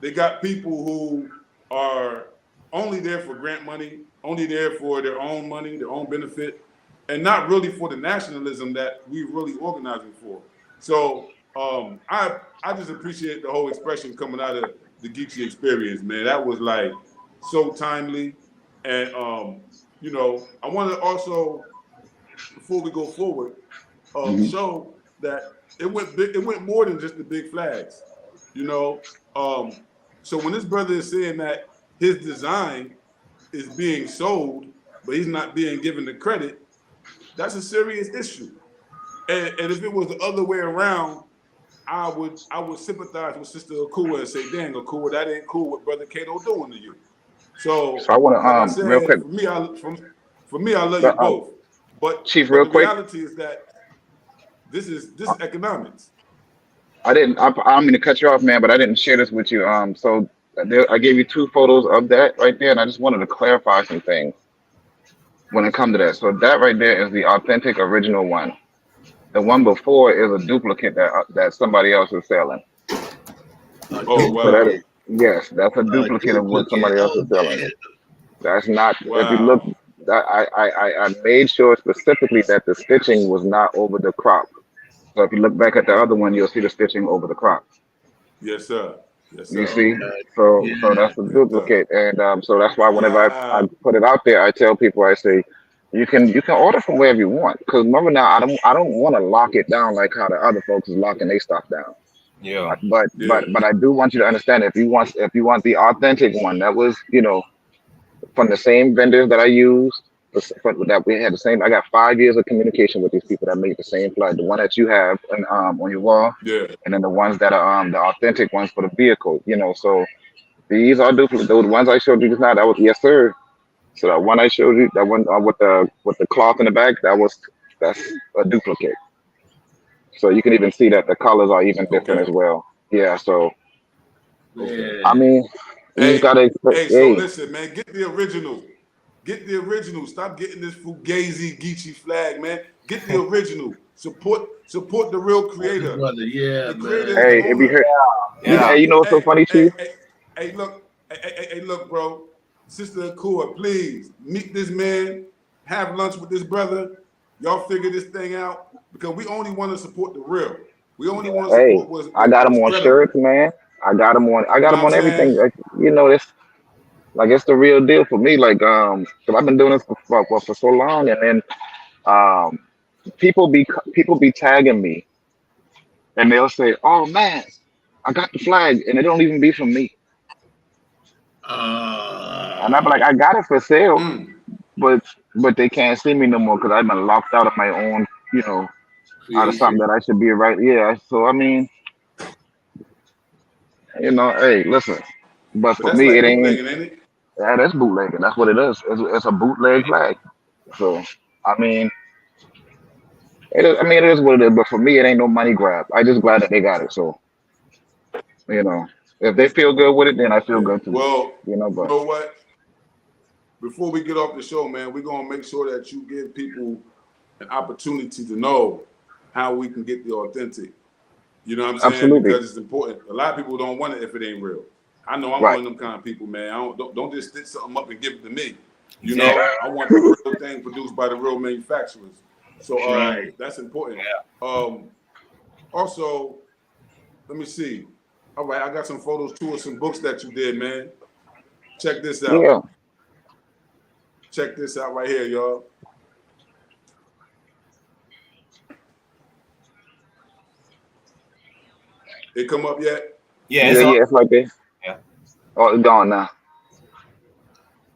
they got people who are only there for grant money, only there for their own money, their own benefit, and not really for the nationalism that we really organizing for. So I just appreciate the whole expression coming out of the Geechee experience, man. That was like so timely. And you know, I want to also, before we go forward, show that it went more than just the big flags, you know. So when this brother is saying that his design is being sold, but he's not being given the credit, that's a serious issue. And if it was the other way around, I would sympathize with Sister Akua and say, dang, Akua, that ain't cool what Brother Cato doing to you. So I want to real quick. For me, I love you both. But Chief, the real quick. reality is that this is economics. I don't mean to cut you off, man, but I didn't share this with you. So I gave you two photos of that right there, and I just wanted to clarify some things when it comes to that. So that right there is the authentic original one. The one before is a duplicate that somebody else is selling. Oh, wow. So yes, that's a duplicate of what somebody else is selling. That's not. Wow. If you look, I made sure specifically that the stitching was not over the crop. So if you look back at the other one, you'll see the stitching over the crop. Yes, sir. Yes, sir. You see, so that's a duplicate, and so that's why whenever I put it out there, I tell people, I say, you can order from wherever you want. Because remember now, I don't want to lock it down like how the other folks is locking their stuff down. Yeah. But I do want you to understand, if you want the authentic one, that was, you know, from the same vendors that I used, that we had the same. I got 5 years of communication with these people that made the same flag, the one that you have on your wall, and then the ones that are the authentic ones for the vehicle. You know, so these are duplicate. The ones I showed you just now, that was yes, sir. So that one I showed you, that one with the cloth in the back, that's a duplicate. So you can even see that the colors are even different as well. Yeah. So I mean, you just gotta expect. So listen, man, get the original. Get the original. Stop getting this Fugazi Geechee flag, man. Get the original. Support the real creator. Brother, yeah, the man. creator is Hey, the it be owner. hurt. Hey, you know what's so funny, Chief? Hey, look, bro. Sister Akua, please meet this man. Have lunch with this brother. Y'all figure this thing out because we only want to support the real. We only want to support what's I got him on credible. shirts, man. I got him on what I'm everything. saying? Like, you know, it's the real deal for me. Like, cause I've been doing this for so long, and then people be tagging me, and they'll say, "Oh man, I got the flag," and it don't even be from me. And I'm like, I got it for sale, but they can't see me no more because I've been locked out of my own, you know, out of something that I should be right. Yeah. So I mean, you know, hey, listen. But for that's me, like it ain't. bootlegging, ain't it? Yeah, that's bootlegging. That's what it is. It's a bootleg flag. So I mean, it is what it is. But for me, it ain't no money grab. I just glad that they got it. So you know, if they feel good with it, then I feel good too. Well, You know, you but know what? Before we get off the show, man, we're gonna make sure that you give people an opportunity to know how we can get the authentic. You know what I'm saying? absolutely Because it's important. A lot of people don't want it if it ain't real. I know I'm right. one of them kind of people, man. I don't just stitch something up and give it to me. You know, I want the real thing produced by the real manufacturers. So that's important. Also, let me see. All right, I got some photos too of some books that you did, man. Check this out. Yeah. Check this out right here, y'all. It come up yet? Yeah, It's like this. Yeah. Oh, it's gone now.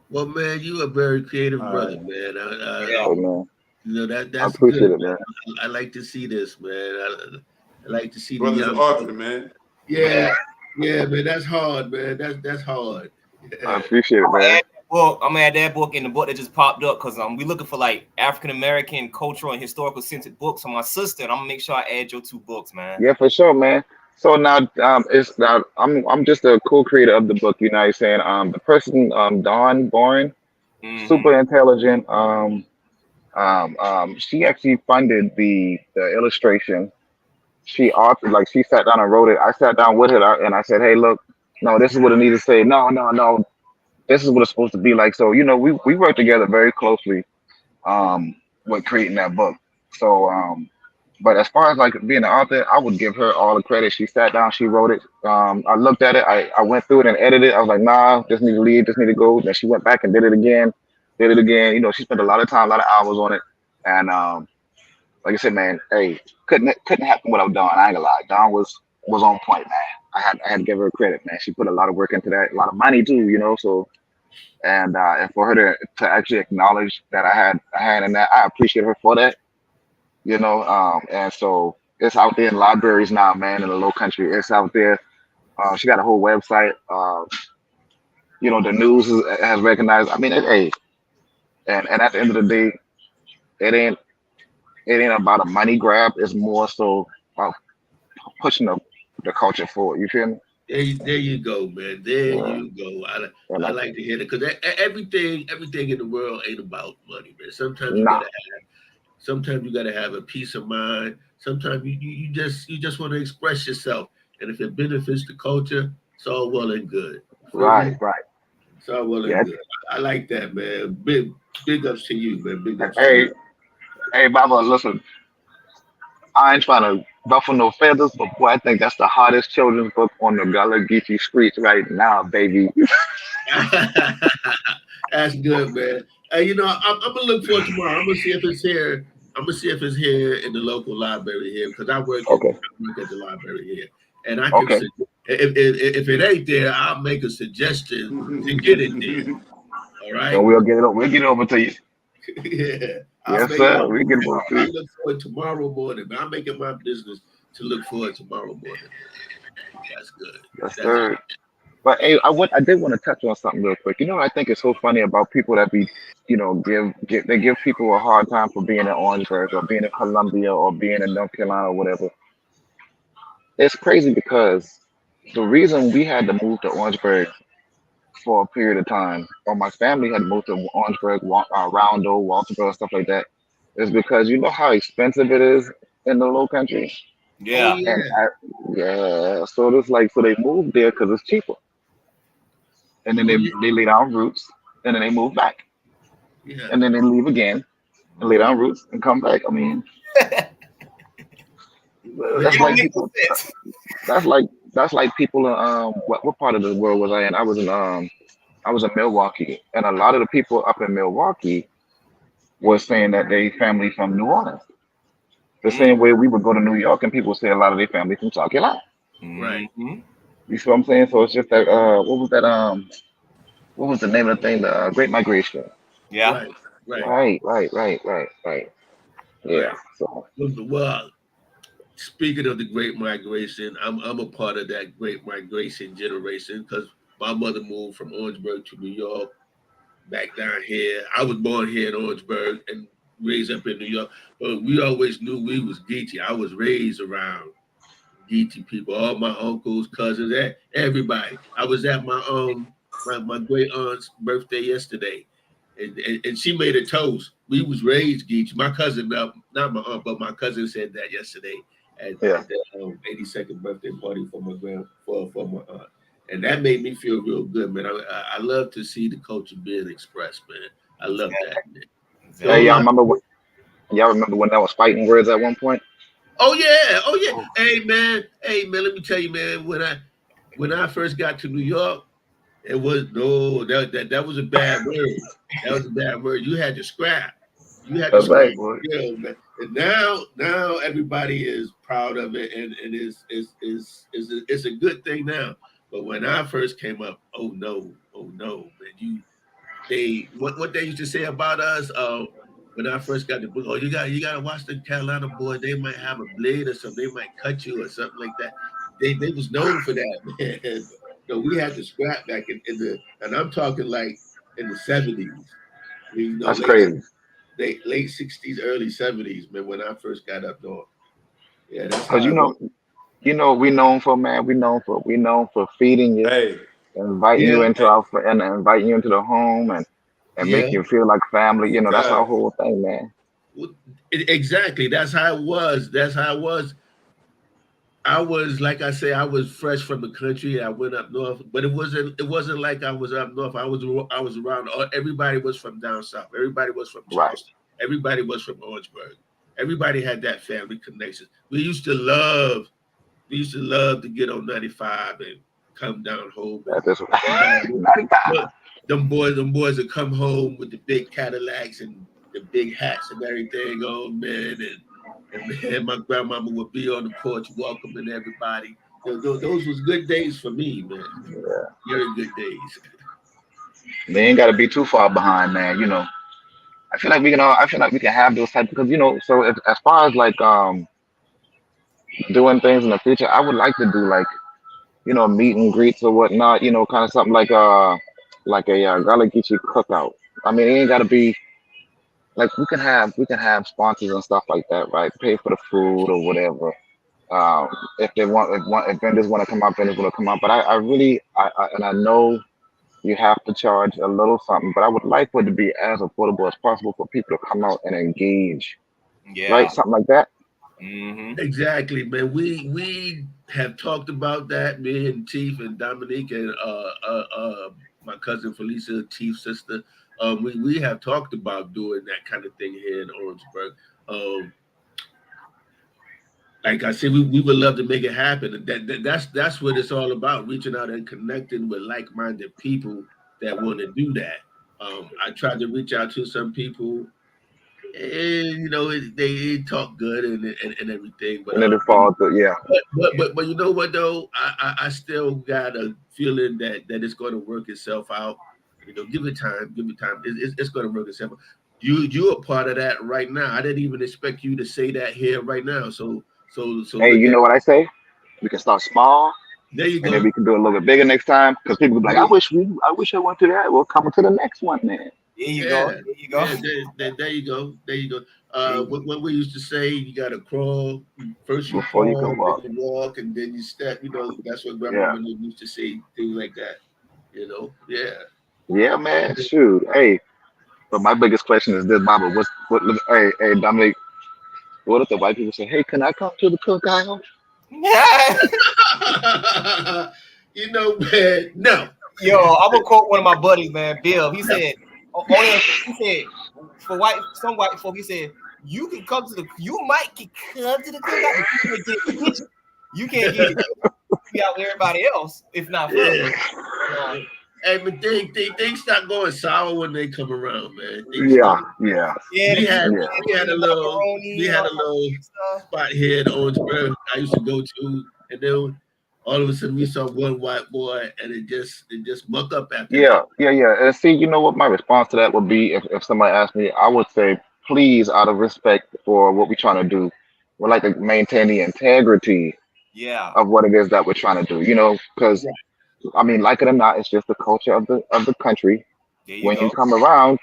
Well, man, you a very creative All brother, right. man. Oh man, You know I that's appreciate good, it, man. I like to see this, man. I like to see the Brother's young. an author, man. Yeah, man. That's hard, man. That's hard. I Yeah. appreciate it, man. I'm gonna add that book in the book that just popped up because we looking for like African American cultural and historical centered books for my sister, and I'm gonna make sure I add your 2 books, man. Yeah, for sure, man. So now, it's now I'm just a co-creator of the book. You know, what I'm saying the person, Dawn Bourne, super intelligent. She actually funded the illustration. She authored, like she sat down and wrote it. I sat down with her and I said, "Hey, look, no, this is what it needs to say. No, this is what it's supposed to be like." So you know, we work together very closely with creating that book. So but as far as like being an author, I would give her all the credit. She sat down, she wrote it. I looked at it, I went through it and edited it. I was like, nah, this need to leave, this need to go. Then she went back and did it again. You know, she spent a lot of time, a lot of hours on it. And like I said, man, hey, couldn't happen without Dawn. I ain't gonna lie. Dawn was on point, man. I had to give her credit, man. She put a lot of work into that, a lot of money too, you know. So and for her to actually acknowledge that I had a hand in that, I appreciate her for that. You know, and so it's out there in libraries now, man, in the Low Country. It's out there. She got a whole website. You know, the news has recognized. I mean, hey, and at the end of the day, it ain't about a money grab. It's more so about pushing the culture forward. You feel me? There you go, man. There Yeah. you go. I like, like to hear it because everything in the world ain't about money, man. Sometimes nah. you gotta have a peace of mind. Sometimes you just want to express yourself, and if it benefits the culture, it's all well and good. Right. It's all well and good. I like that, man. Big ups to you, man. Big ups to you. Hey, Baba, listen. I ain't trying to ruffle no feathers, but boy, I think that's the hottest children's book on the Gullah Geechee streets right now, baby. That's good, man. Hey, you know, I'm gonna look for it tomorrow. I'm gonna see if it's here. I'm gonna see if it's here in the local library here because I work at the library here, and I can. If it ain't there, I'll make a suggestion to get it there. All right. And we'll get it. We'll get it over to you. Yeah. Yes, sir. We get it over to you. I look for it tomorrow morning. Man. I'm making my business to look for it tomorrow morning. That's good. Yes, sir. But hey, I did want to touch on something real quick. You know what I think is so funny about people that be, they give people a hard time for being in Orangeburg or being in Columbia or being in North Carolina or whatever. It's crazy because the reason we had to move to Orangeburg for a period of time, or my family had moved to Orangeburg, Roundel, Walterboro, stuff like that, is because you know how expensive it is in the Low Country, Oh Yeah. yeah, and yeah, so it's like so they moved there because it's cheaper, and then oh they lay down roots, and then they move back, yeah. and then they leave again and lay down roots and come back. I mean, Man, that's It don't like make no people. sense. That's like people in what part of the world was I in? I was in Milwaukee, and a lot of the people up in Milwaukee was saying that they family from New Orleans. The Mm, same way we would go to New York and people say a lot of their family from South Carolina. right, mhm. You see what I'm saying? So it's just that what was the name of the thing? The Great Migration. Yeah. right, right, Right. Yeah. right. So Well, speaking of the Great Migration, I'm a part of that Great Migration generation because my mother moved from Orangeburg to New York, back down here. I was born here in Orangeburg and raised up in New York, but we always knew we was Geechee. I was raised around Geechee people, all my uncles, cousins, everybody. I was at my great aunt's birthday yesterday, and she made a toast. We was raised Geechee. My cousin, not my aunt, but my cousin said that yesterday yeah, at the 82nd birthday party for my for my aunt, and that made me feel real good, man. I love to see the culture being expressed, man. I love that. Man. hey, Don't Exactly. y'all let remember when that was fighting words at one point? Oh yeah, oh yeah. Oh, Hey man. Let me tell you, man. When I first got to New York, it was no that was a bad word. That was a bad word. You had to scrap. You had to that's scrap. right, boy. Yeah, man. And now everybody is proud of it, and it's a good thing now. But when I first came up, oh no, man. What they used to say about us when I first got the book, oh you gotta watch the Carolina boy, they might have a blade or something, they might cut you or something like that. They was known for that, man. No, we had to scrap back in the, and I'm talking like in the 70s. That's Late crazy. late 60s, early 70s, man, when I first got up north. Yeah, that's Cause how it was. we known for, man. We known for feeding you, Hey, inviting you Yeah, into hey, and inviting you into the home and yeah. make you feel like family. That's our guys. whole thing, man. Well, exactly. That's how it was. That's how it was. I was like I say, I was fresh from the country. I went up north, but it wasn't like I was up north. I was around. Everybody was from down south. Everybody was from Right. Charleston. Everybody was from Orangeburg. Everybody had that family connection. We used to love to get on 95 and come down home and That's just and down. 95. Look, them boys would come home with the big Cadillacs and the big hats and everything on, man, and man, my grandmama would be on the porch welcoming everybody. Those was good days for me, man. Yeah. Very good days. They ain't got to be too far behind, man. I feel like we can have those type because so as far as like doing things in the future, I would like to do like meet and greets or whatnot. Kind of something like a Gullah Geechee cookout. I mean, it ain't got to be like we can have sponsors and stuff like that, right? Pay for the food or whatever. If they want, if vendors want to come up, vendors want to come up. But I really, and I know you have to charge a little something, but I would like for it to be as affordable as possible for people to come out and engage, right? Yeah. Something like that. Mm-hmm. Exactly, man. We have talked about that. Me and Chief and Dominique and my cousin Felicia, Chief's sister. We have talked about doing that kind of thing here in Orangeburg. Um, like I said, we would love to make it happen. And that's what it's all about: reaching out and connecting with like-minded people that want to do that. I tried to reach out to some people, and they talk good and everything, but And then it falls to, yeah. but you know what though, I still got a feeling that it's going to work itself out. Give it time, give it time. It's going to work itself out. You're a part of that right now. I didn't even expect you to say that here right now. So Hey, look you at know what I say? We can start small There you And then go. we can do it a little bit bigger next time because people be like, I wish I went to that. We'll come to the next one, man. There you go. There you go. Yeah, there you go. There you go. What we used to say, you gotta crawl. First you Before you crawl, can walk. then you walk, and then you step. You know, that's what Yeah. grandmama used to say, things like that. You know, yeah. Yeah, man. Shoot. Hey, but my biggest question is this, Baba. Hey, Dominic, what if the white people say, hey, can I come to the cookout? You know, man, no. Yo, I'm gonna quote one of my buddies, man, Bill. He said, for some white folk, he said, you might come to the cookout, you can't get it out with everybody else, if not Yeah. Hey, but things start going sour when they come around, man. We had a little spot here in Owensboro I used to go to, and then all of a sudden we saw one white boy, and it just muck up after that. Yeah. And see, you know what my response to that would be if somebody asked me, I would say, please, out of respect for what we're trying to do, we'd like to maintain the integrity of what it is that we're trying to do, you know, because I mean, like it or not, it's just the culture of the country. When you come around,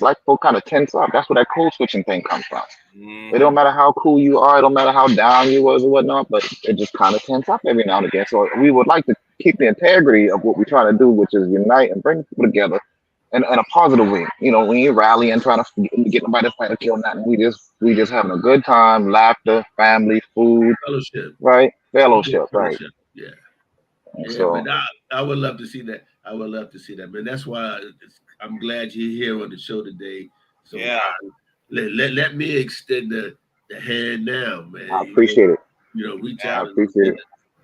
black folk kind of tense up. That's where that code switching thing comes from. It don't matter how cool you are, it don't matter how down you was or whatnot, but it just kind of tense up every now and again. So we would like to keep the integrity of what we're trying to do, which is unite and bring people together in a positive way. You know, when you rally and trying to get nobody to fight or kill nothing, we just having a good time, laughter, family, food, fellowship, right? Fellowship, right? Yeah. And Yeah, so, but I would love to see that. I would love to see that, man. That's why I'm glad you're here on the show today. So let me extend the hand now, man. I appreciate it. You know, reach out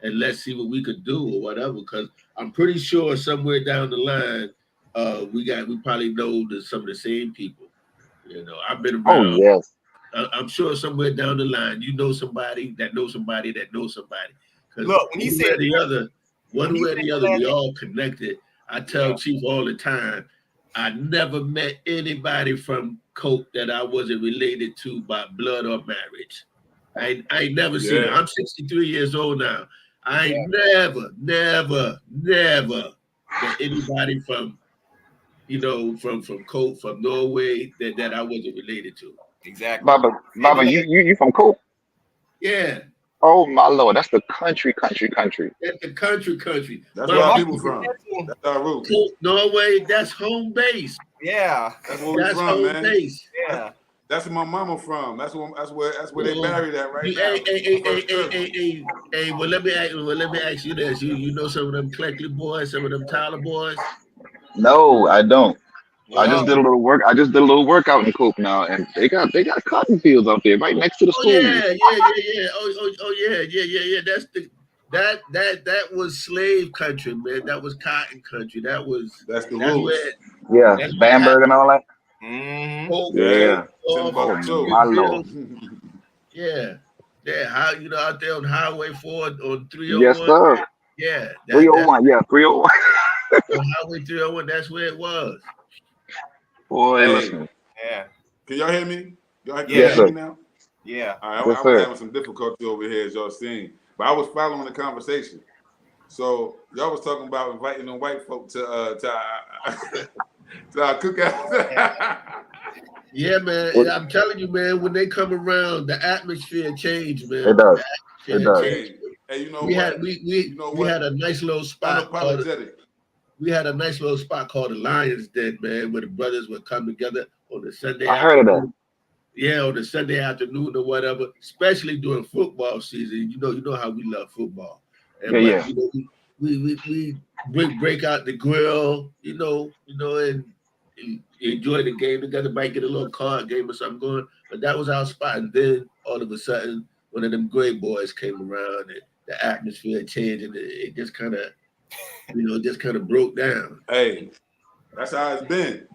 and let's see what we could do or whatever. Because I'm pretty sure somewhere down the line, we probably know some of the same people. You know, I've been around. Oh yes. I'm sure somewhere down the line, you know somebody that knows somebody that knows somebody. Look, when he said one way or the other, we all connected. I tell Chief all the time, I never met anybody from Coke that I wasn't related to by blood or marriage. I ain't never seen it. I'm 63 years old now. I ain't never met anybody from, from Coke, from Norway that I wasn't related to. Exactly. Baba, you from Coke? Yeah. Oh my Lord, that's the country. That's the country. That's where our people from. That's our roots. Norway, that's home base. Yeah. That's where we're from, man. Base. Yeah. That's where my mama from. That's where they married at right now. Hey, well let me ask you this. You know some of them Cleckley boys, some of them Tyler boys? No, I don't. I just did a little work. I just did a little workout in Coke now, and they got cotton fields out there right next to the school. Yeah. Oh yeah. That was slave country, man. That was cotton country. That's the rules. Bamberg and all that. My Lord. Yeah. How out there on Highway 4 on 301? Yes, sir. Yeah. 301. Yeah, 301. On Highway 301. That's where it was. Boy, listen. Yeah. Can y'all hear me? Y'all hear me now? Yeah. All right, I was having some difficulty over here, as y'all seen, but I was following the conversation. So y'all was talking about inviting the white folk to our cookout. Yeah, man. And I'm telling you, man, when they come around, the atmosphere changed, man. It does. Hey, you know we had a nice little spot. We had a nice little spot called the Lions Den, man, where the brothers would come together on the Sunday. I heard of that. Yeah, on the Sunday afternoon or whatever, especially during football season. You know how we love football. And we break out the grill, and enjoy the game together, might get a little card game or something going. But that was our spot. And then all of a sudden, one of them gray boys came around and the atmosphere changed and it just kind of broke down. Hey, that's how it's been.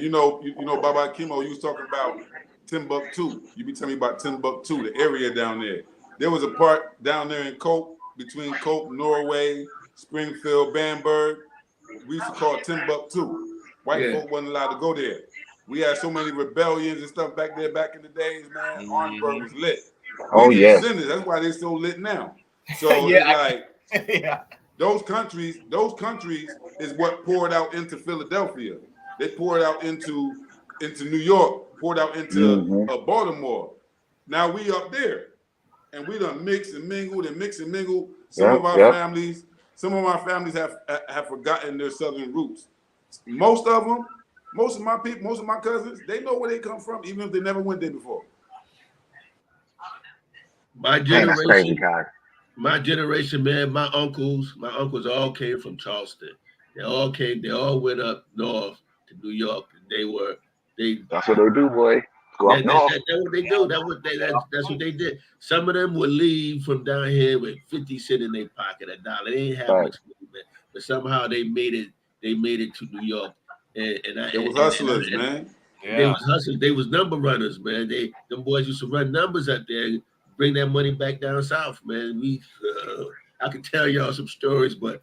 You know, Baba Kimo, you was talking about Timbuktu. You be telling me about Timbuktu, the area down there. There was a part down there in Coke, between Coke, Norway, Springfield, Bamberg. We used to call it Timbuktu. White folk wasn't allowed to go there. We had so many rebellions and stuff back there back in the days, man. Orangeburg was lit. Oh, yeah. That's why they're so lit now. So it's like those countries is what poured out into Philadelphia. They poured out into New York, poured out into Baltimore. Now we up there, and we done mix and mingled. Some of our families have forgotten their Southern roots. Most of my people, most of my cousins, they know where they come from, even if they never went there before. My generation, man, my uncles all came from Charleston. They all went up north to New York, and that's what they do, boy. Go up north. That's what they do. That's what they did. Some of them would leave from down here with 50 cents in their pocket, $1. They ain't have much money, man. But somehow they made it to New York. It was hustlers, man. They was hustlers. They was number runners, man. Them boys used to run numbers out there, bring that money back down south, man. I can tell y'all some stories, but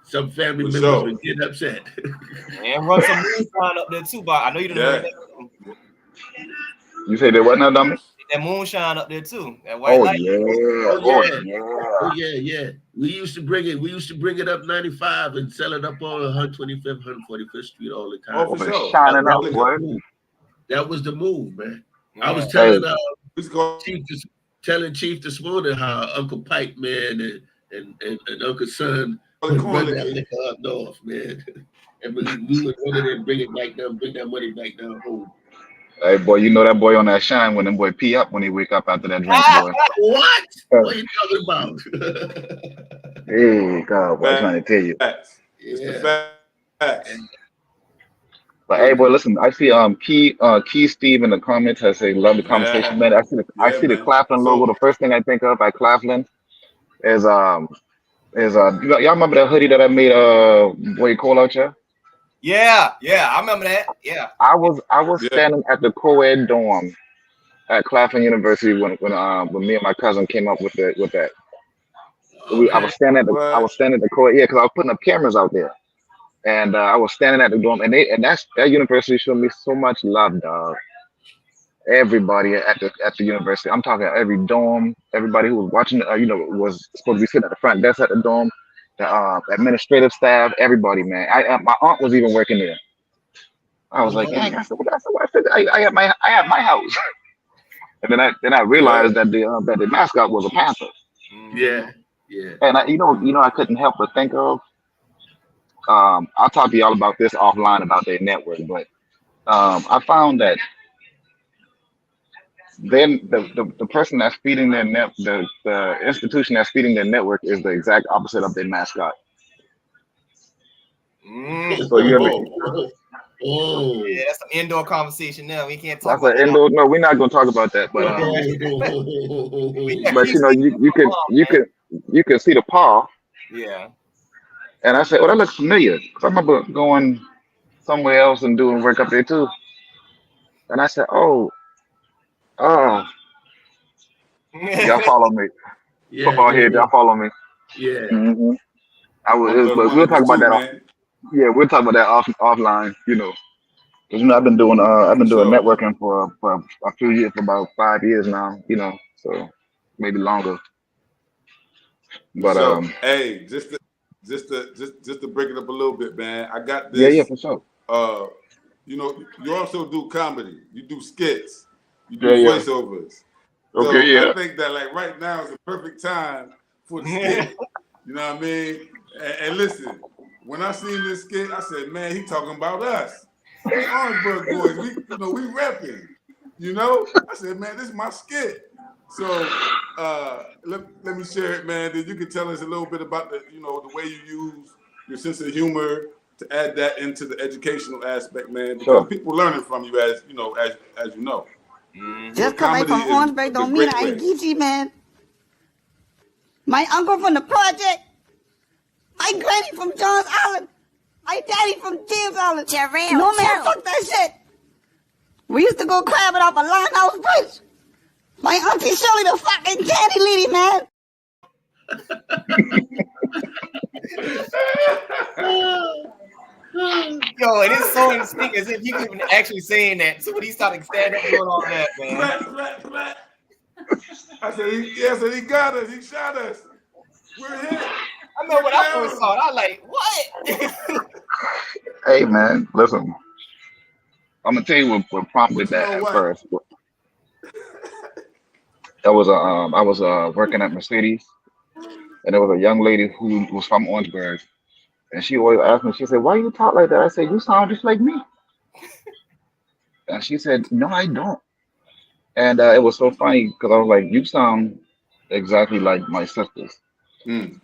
some family members would get upset. And run some moonshine up there too, but I know you didn't heard that. You say that what now, dummy? That moonshine up there too. That white light. Yeah. We used to bring it up 95 and sell it up on 125th, 145th Street all the time. Oh, for sure. Shining out, boy. That was the move, man. Yeah. I was telling Chief this morning how Uncle Pipe, man, and Uncle Son would run that liquor up north, man. And we would run it and bring that money back down home. Hey, boy, you know that boy on that shine when them boy pee up when he wake up after that drink, boy. What? What are you talking about? Hey, God, boy, I'm trying to tell you. Facts. But hey, boy, listen, I see Key Steve in the comments has said love the conversation, man. I see the Claflin logo. The first thing I think of by Claflin is y'all remember that hoodie that I made boy Cole out here? Yeah, I remember that. Yeah. I was standing at the co-ed dorm at Claflin University when me and my cousin came up with that. Okay. I was standing at the co-ed, because I was putting up cameras out there. And I was standing at the dorm, and that university showed me so much love, dog. Everybody at the university, I'm talking every dorm, everybody who was watching, was supposed to be sitting at the front desk at the dorm, the administrative staff, everybody, man. My aunt was even working there. I was like, dang, I said, I had my house, and then I realized that the mascot was a panther. Yeah. And I couldn't help but think of. I'll talk to y'all about this offline about their network, but I found that then the person that's feeding their the institution that's feeding their network is the exact opposite of their mascot. So you hear me? Yeah, that's an indoor conversation now. We can't talk about that. Indoor. No, we're not gonna talk about that. But you can see the paw. Yeah. And I said, that looks familiar. Because I remember going somewhere else and doing work up there too. And I said, y'all follow me. Football head, y'all follow me. Yeah. Mm-hmm. We'll talk about that. Yeah, we'll talk about that offline. Because I've been doing networking for a few years, for about 5 years now. So maybe longer. But hey, just to break it up a little bit, man. I got this. Yeah, for sure. You also do comedy. You do skits. You do voiceovers. Okay, so I think that like right now is the perfect time for the skit. You know what I mean? And listen, when I seen this skit, I said, man, he talking about us. The Orangeburg boys, we repping. I said, man, this is my skit. So let me share it, man. Then you can tell us a little bit about the way you use your sense of humor to add that into the educational aspect, man. Because people learning from you, as you know. Just because I'm from Orangeburg don't mean I ain't Geechee, man. My uncle from the project. My granny from Johns Island. My daddy from James Island. No man, fuck that shit. We used to go crabbing off a Limehouse Bridge. My auntie Shirley the fucking candy lady, man. Yo, it is so instinct as if you could even actually saying that. So when he started standing up doing all that, man. I said, he got us. He shot us. We're here. I remember when I first saw it, I was like, what? Hey man, listen. I'm gonna tell you what prompted that at first. I was working at Mercedes, and there was a young lady who was from Orangeburg, and she always asked me. She said, "Why you talk like that?" I said, "You sound just like me." And she said, "No, I don't." And it was so funny because I was like, "You sound exactly like my sisters."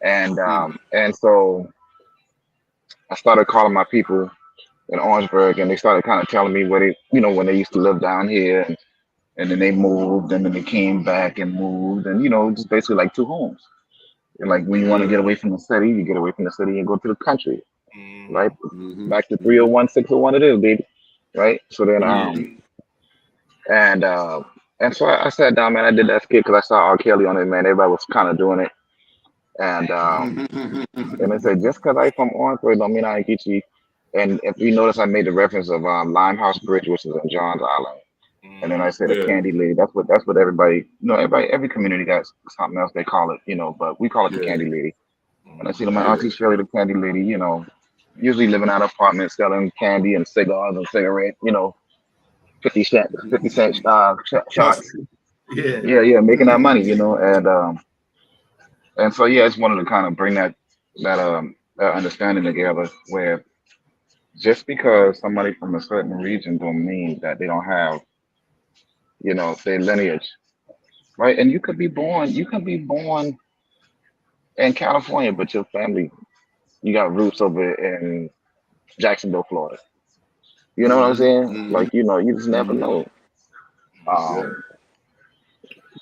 And so I started calling my people in Orangeburg, and they started kind of telling me where they, when they used to live down here, and then they moved, and then they came back and moved, and just basically like two homes. And like when you want to get away from the city, you get away from the city and go to the country, right? Back to 301, 601 it is, baby, right? So then, and so I sat down, man. I did that skit because I saw R. Kelly on it, man. Everybody was kind of doing it, and I said, just because I from Orangeburg don't mean I ain't Geechee. And if you notice, I made the reference of Limehouse Bridge, which is on Johns Island. And then I said a candy lady. That's what everybody, every community got something else they call it, but we call it the candy lady. And I see my auntie Shirley, the candy lady, usually living out of apartments, selling candy and cigars and cigarettes, 50 cent shots. Yeah, making that money, and so I just wanted to kind of bring that understanding together, where just because somebody from a certain region don't mean that they don't have, their lineage, right? And you can be born in California, but your family, you got roots over in Jacksonville, Florida. You know what I'm saying? Like, you just never know.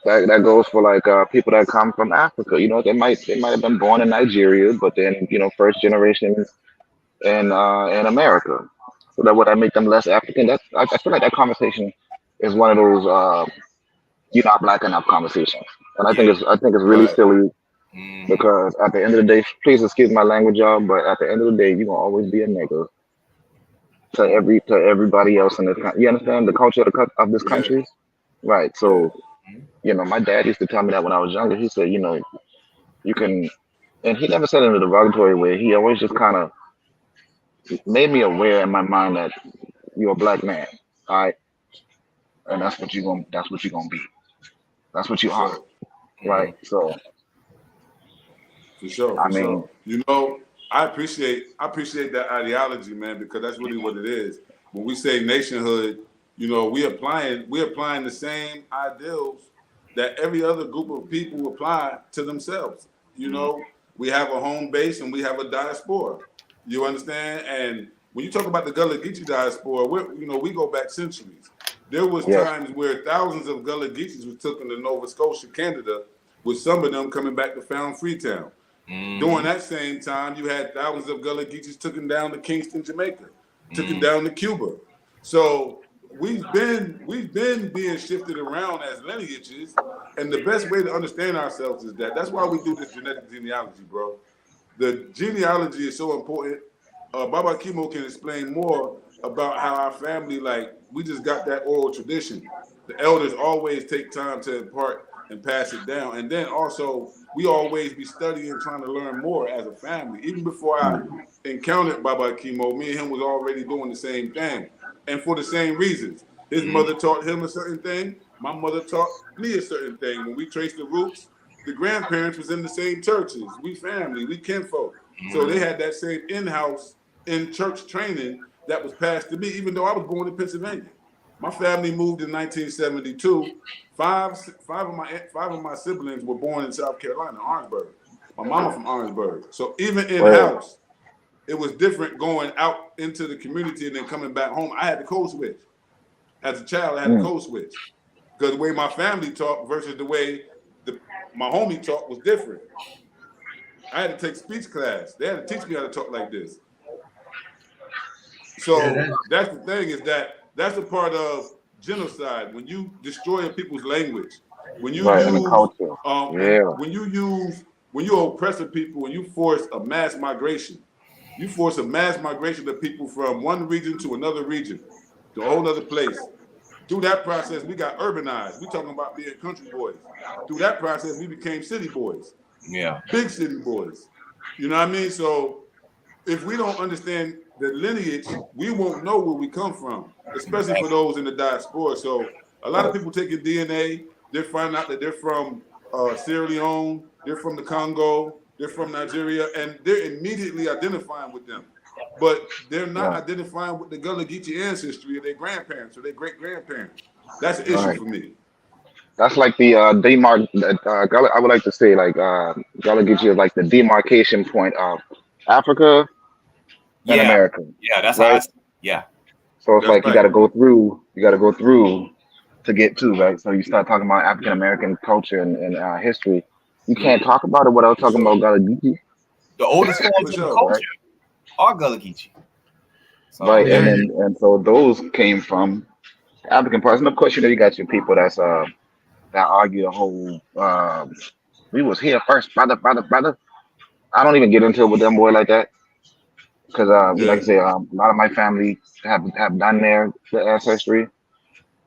That goes for like people that come from Africa. They might have been born in Nigeria, but then first generation in America. So that would that make them less African? I feel like that conversation is one of those you're not black enough conversations, and I think it's really silly, because at the end of the day, please excuse my language, y'all, but at the end of the day, you're gonna always be a nigga to everybody else in this country. You understand the culture of this country, right? So, my dad used to tell me that when I was younger. He said, you can, and he never said it in a derogatory way. He always just kind of made me aware in my mind that you're a black man, all right, and that's what you're gonna be. That's what you are, right? So, for sure. I mean, I appreciate that ideology, man, because that's really what it is. When we say nationhood, we applying the same ideals that every other group of people apply to themselves. We have a home base and we have a diaspora. You understand? And when you talk about the Gullah Geechee diaspora, we go back centuries. There was times where thousands of Gullah Geechees were taken to Nova Scotia, Canada, with some of them coming back to found Freetown. During that same time, you had thousands of Gullah Geechees taken down to Kingston, Jamaica, taken down to Cuba. So we've been being shifted around as lineages, and the best way to understand ourselves is that's why we do this genetic genealogy, bro. The genealogy is so important. Baba Kimo can explain more about how our family, we just got that oral tradition. The elders always take time to impart and pass it down. And then also, we always be studying, trying to learn more as a family. Even before I encountered Baba Kimo, me and him was already doing the same thing. And for the same reasons. His mother taught him a certain thing. My mother taught me a certain thing. When we traced the roots, the grandparents was in the same churches. We family, we kinfolk. So they had that same in-house, in-church training that was passed to me, even though I was born in Pennsylvania. My family moved in 1972. Five of my siblings were born in South Carolina, Orangeburg. My mama from Orangeburg. So even in-house, it was different going out into the community and then coming back home. I had the code switch. As a child, I had the code switch. Because the way my family talked versus the way my homie talked was different. I had to take speech class. They had to teach me how to talk like this. So that's the thing, is that's a part of genocide. When you destroy people's language, when you use culture. when you oppress a people, when you force a mass migration, of people from one region to another region, to a whole other place. Through that process, we got urbanized. We talking about being country boys. Through that process, we became city boys. Yeah. Big city boys. You know what I mean? So if we don't understand the lineage, we won't know where we come from, especially for those in the diaspora. So a lot of people taking DNA, they're finding out that they're from Sierra Leone, they're from the Congo, they're from Nigeria, and they're immediately identifying with them. But they're not identifying with the Gullah Geechee ancestry of their grandparents or their great-grandparents. That's an issue for me. That's like the Gullah, I would like to say like Gullah Geechee is like the demarcation point of Africa and America. Yeah, that's right? Yeah. So it's like you got to go through to get to, right? So you start talking about African American culture and history. You can't talk about it without talking about Gullah Geechee. The oldest forms of the culture are Gullah Geechee. So, right, and so those came from African parts. And of course, you got your people that argue the whole we was here first, brother. I don't even get into it with them boy like that. Because like I say, a lot of my family have done their ancestry,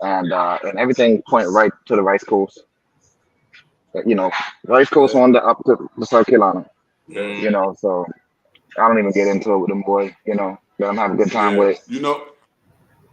and everything point right to the Rice Coast. Rice Coast on up to South Carolina. So I don't even get into it with them boys. Let them have a good time with it.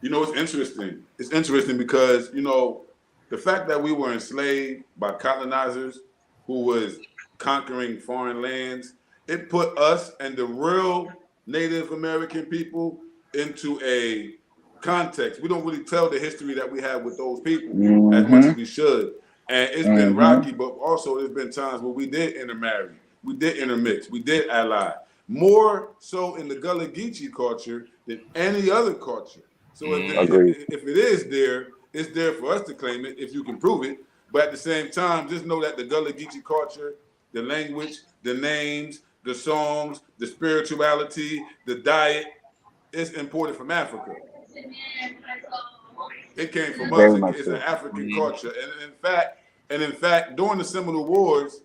It's interesting. It's interesting because the fact that we were enslaved by colonizers who was conquering foreign lands, it put us and the real Native American people into a context. We don't really tell the history that we have with those people as much as we should. And it's been rocky, but also there's been times where we did intermarry, we did intermix, we did ally. More so in the Gullah Geechee culture than any other culture. So if it is there, it's there for us to claim it if you can prove it. But at the same time, just know that the Gullah Geechee culture, the language, the names, the songs, the spirituality, the diet, is imported from Africa. It came from us. It's an African culture. And in fact, during the Seminole Wars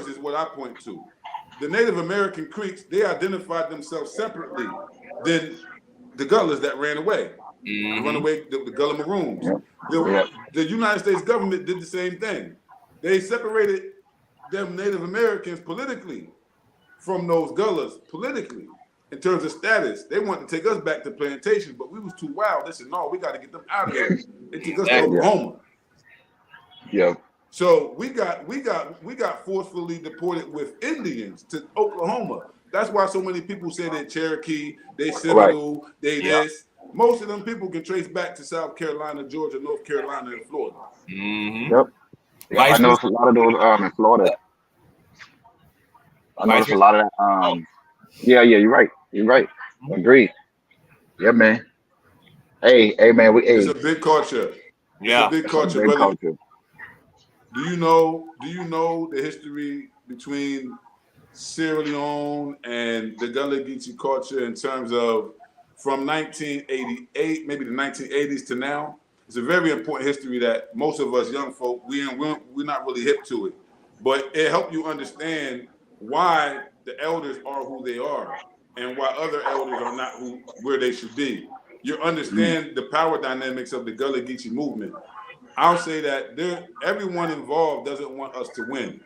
is what I point to. The Native American Creeks, they identified themselves separately than the Gullahs that ran away. The Gullah Maroons. The United States government did the same thing. They separated them Native Americans politically from those Gullahs politically in terms of status. They wanted to take us back to plantations, but we was too wild. They said, no, we got to get them out of here. They took us to Oklahoma. So we got forcefully deported with Indians to Oklahoma. That's why so many people say they're Cherokee, they Seminole, they this. Most of them people can trace back to South Carolina, Georgia, North Carolina, and Florida. I know a lot of those in Florida. I noticed a lot of that. You're right. Agree. Yeah, man. Hey, man. It's a big culture. It's a big culture, brother. Do you know the history between Sierra Leone and the Gullah Geechee culture in terms of from 1988, maybe the 1980s to now? It's a very important history that most of us young folk, we're not really hip to it. But it helps you understand why the elders are who they are and why other elders are not where they should be. You understand the power dynamics of the Gullah Geechee movement. I'll say that everyone involved doesn't want us to win.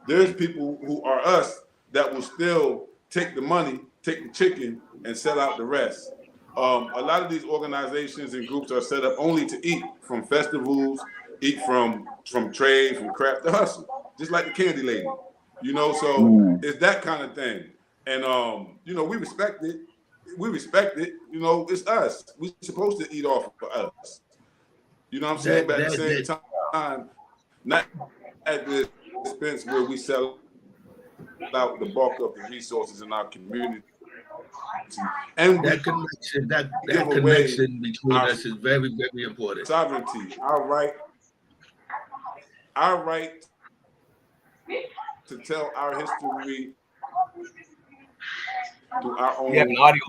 There's people who are us that will still take the money, take the chicken, and sell out the rest. A lot of these organizations and groups are set up only to eat from festivals, eat from trade, from craft to hustle, just like the Candy Lady. So it's that kind of thing. And, we respect it. It's us. We're supposed to eat off of us. You know what I'm saying? But at the same time, not at the expense where we sell out the bulk of the resources in our community. And that connection between us is very, very important. Sovereignty, our right to tell our history through our own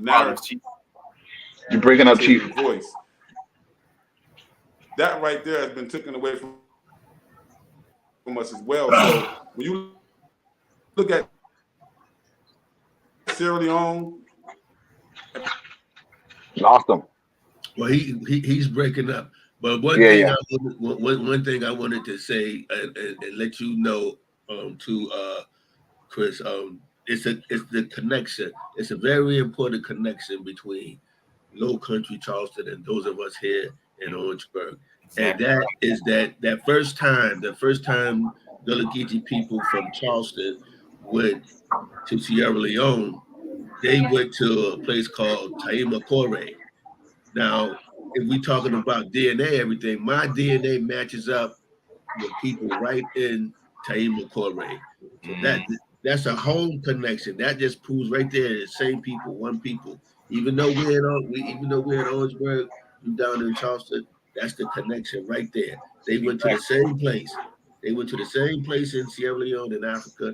narrative. You're breaking up, Chief. Voice. That right there has been taken away from us as well. So when you look at Sierra Leone, lost him. Well, he's breaking up. But one thing I wanted to say and let you know to Chris. It's the connection. It's a very important connection between Low Country Charleston and those of us here in Orangeburg. Exactly. And that is that first time Gullah Geechee people from Charleston went to Sierra Leone, they went to a place called Taima Kore. Now, if we're talking about DNA, everything, my DNA matches up with people right in Taima Kore. So that's a home connection. That just proves right there the same people, one people. Even though we're in Orangeburg, you down in Charleston, that's the connection right there. They went to the same place. They went to the same place in Sierra Leone in Africa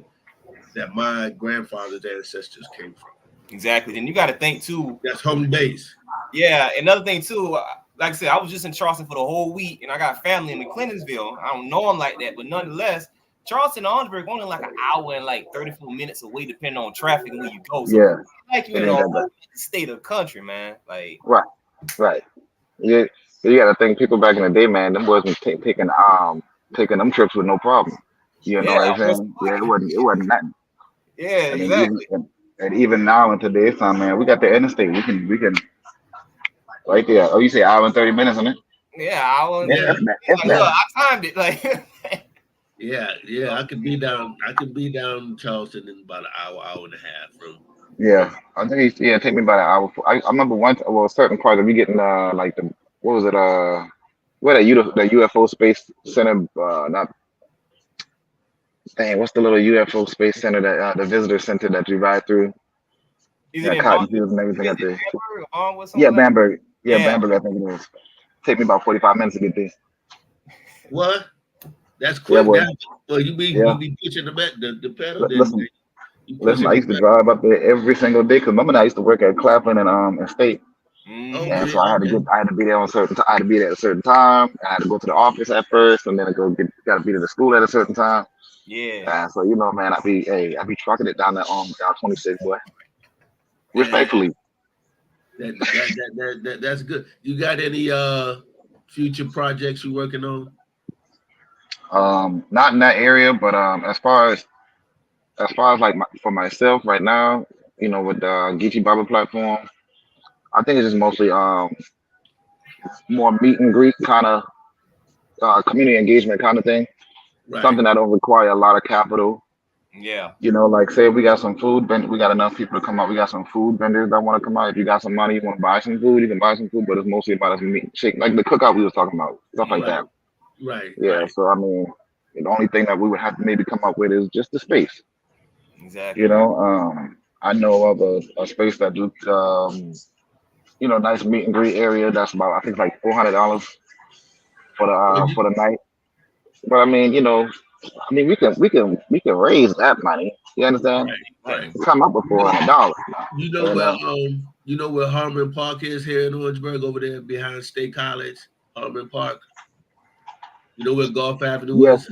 that my grandfather's ancestors came from. Exactly. And you got to think too. That's home base. Yeah. Another thing too, like I said, I was just in Charleston for the whole week, and I got family in Clintonville. I don't know them like that, but nonetheless, Charleston and Orangeburg only like an hour and like 34 minutes away, depending on traffic and where you go. So yeah. Like you know, the state of the country, man. Like right. Yeah. You got to think people back in the day, man. Them boys was taking them trips with no problem. You know what I'm saying? Yeah, it wasn't nothing. Yeah, exactly. And even now in today's time, man, we got the interstate. We can right there. Oh, you say hour and 30 minutes on it? Yeah, hour. Yeah. I timed it like. Yeah. I could be down Charleston in about an hour and a half from. Yeah, I think it take me about an hour. I remember once. Well, certain parts of we getting like the what was it? Where the UFO Space Center? Not. Dang, what's the little UFO Space Center that the visitor center that you ride through? Is it cotton fields and everything out there. Yeah, Bamberg. Yeah, Bamberg. I think it is. Take me about 45 minutes to get there. What? That's quick. Yeah, well, you be pushing the pedal. Listen, I used to drive up there every single day because remember I used to work at Claflin and State. And so I had to be there on I had to be there at a certain time. I had to go to the office at first, and then got to be to the school at a certain time. Yeah. So you know, man, I be trucking it down down 26, boy. Respectfully. That's good. You got any future projects you working on? Not in that area, but as far as like for myself right now, you know, with the Geechee Bible platform, I think it's just mostly more meet and greet kind of community engagement kind of thing. Right. Something that don't require a lot of capital. Yeah. You know, like say we got some food, we got enough people to come out. We got some food vendors that want to come out. If you got some money, you want to buy some food, you can buy some food. But it's mostly about us meet, shake, like the cookout we was talking about, stuff like that. Right. Yeah. Right. So I mean, the only thing that we would have to maybe come up with is just the space. Exactly. You know, I know of a space that do, you know, nice meet and greet area. That's about I think like $400 for the night. But I mean, you know, we can raise that money. You understand? Right. Come up with $400. You know where Harmon Park is here in Orangeburg, over there behind State College, Harmon Park. You know where Gulf Avenue is?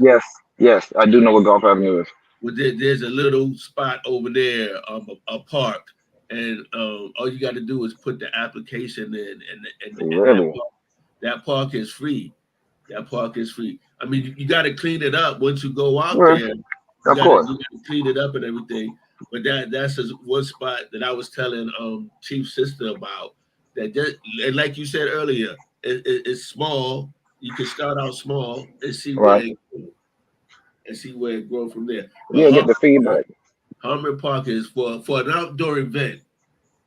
Yes. I do know where Gulf Avenue is. Well, there's a little spot over there, a park, and all you got to do is put the application in, and really? that park is free. That park is free. I mean, you got to clean it up once you go out there. Of course. You got to clean it up and everything. But that's just one spot that I was telling Chief Sister about. And like you said earlier, it's small. You can start out small and see where it grows from there. But get the feedback. Harmon Park is for an outdoor event.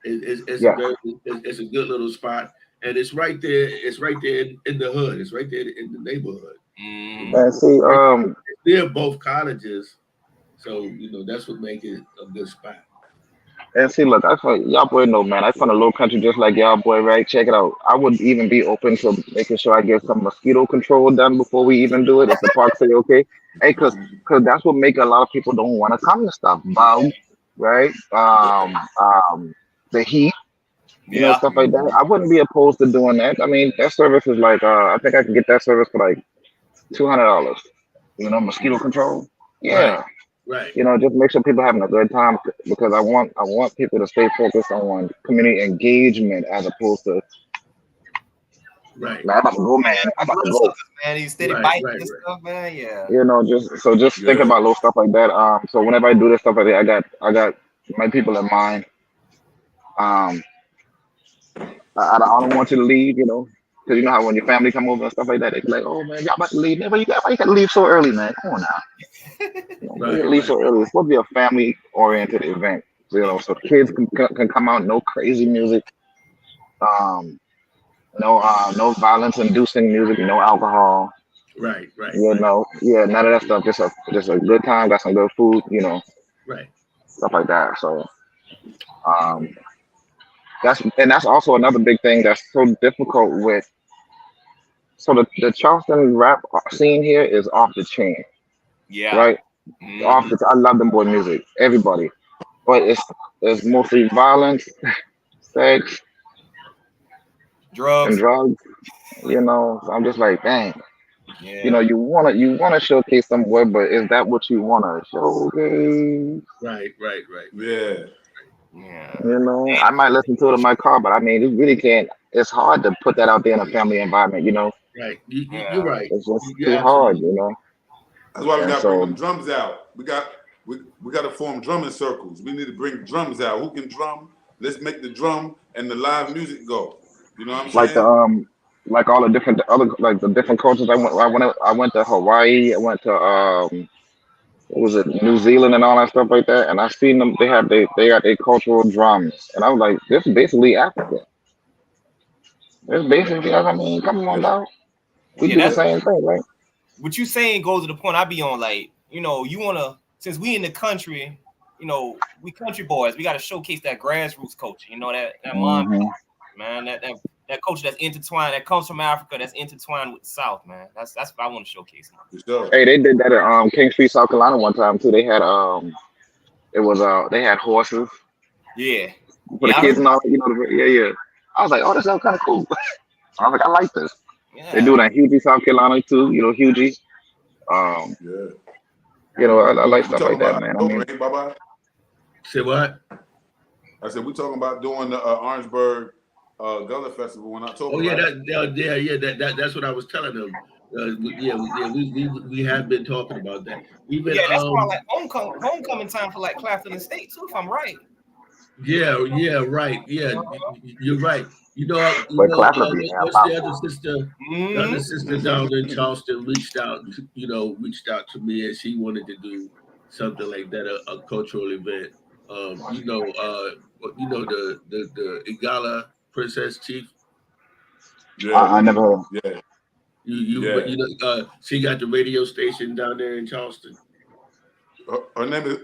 It's a good little spot. And it's right there. It's right there in the hood. It's right there in the neighborhood. And see, they're both colleges, so you know that's what makes it a good spot. And see, look, I find y'all boy know, man. I from the low country, just like y'all boy, right? Check it out. I would even be open to making sure I get some mosquito control done before we even do it. If the park say okay, hey, cause that's what make a lot of people don't want to come to stuff. Bugs, right? The heat. You know, stuff like that. I wouldn't be opposed to doing that. I mean, that service is like, I think I can get that service for like $200. You know, mosquito control. Yeah. Right. You know, just make sure people having a good time because I want people to stay focused on community engagement as opposed to Right. Like, I'm about to go, man. I'm about to go. Man, he's steady biting and stuff, man. Yeah. You know, just think about little stuff like that. So whenever I do this stuff like that, I got my people in mind. I don't want you to leave, you know, because you know how when your family come over and stuff like that, they be like, oh man, y'all about to leave, man. Why you got to leave so early, man? Come on now. Why you gotta leave so early? It's supposed to be a family oriented event, you know, so kids can come out, no crazy music, no violence inducing music, no alcohol. Right. You know, none of that stuff. Just a good time, got some good food, you know. Right. Stuff like that. So that's also another big thing that's so difficult with. So the Charleston rap scene here is off the chain. Yeah. Right? I love them boy music, everybody. But it's mostly violence, sex, drugs. And drugs. You know, so I'm just like, dang. Yeah. You know, you wanna showcase some boy, but is that what you wanna showcase? Right. Yeah. You know, I might listen to it in my car, but I mean, you really can't. It's hard to put that out there in a family environment. You know. Right. You're right. It's just too hard. You know. That's why we got to bring them drums out. We got to form drumming circles. We need to bring drums out. Who can drum? Let's make the drum and the live music go. You know what I'm saying? Like all the different the different cultures. I went to Hawaii. I went to what was it, New Zealand and all that stuff like that. And I seen them. They got their cultural drums, and I was like, this is basically Africa. It's basically. I mean, come on now. We do the same thing, right? What you saying goes to the point I be on, like, you know, you wanna, since we in the country, you know, we country boys, we gotta showcase that grassroots culture, you know, that man, that culture that's intertwined, that comes from Africa, that's intertwined with the South, man. That's what I want to showcase. Hey, they did that at King Street, South Carolina one time too. They had they had horses. Yeah. For the kids and all, you know, I was like, oh, this sounds kind of cool. I was like, I like this. Yeah. They do it in Geechee, South Carolina too. You know, Geechee. You know, I like stuff like that, man. I mean, say what? I said we talking about doing the Orangeburg Gullah Festival in October. Oh yeah, that's what I was telling them. We have been talking about that. Even that's more like homecoming time for like Claflin State too, if I'm right. Yeah, right. Yeah, you're right. You know what's the other sister? The other sister down in Charleston reached out to me, and she wanted to do something like that, a cultural event. The Igala Princess Chief. Yeah, I never heard of him. Yeah. She got the radio station down there in Charleston. Her name is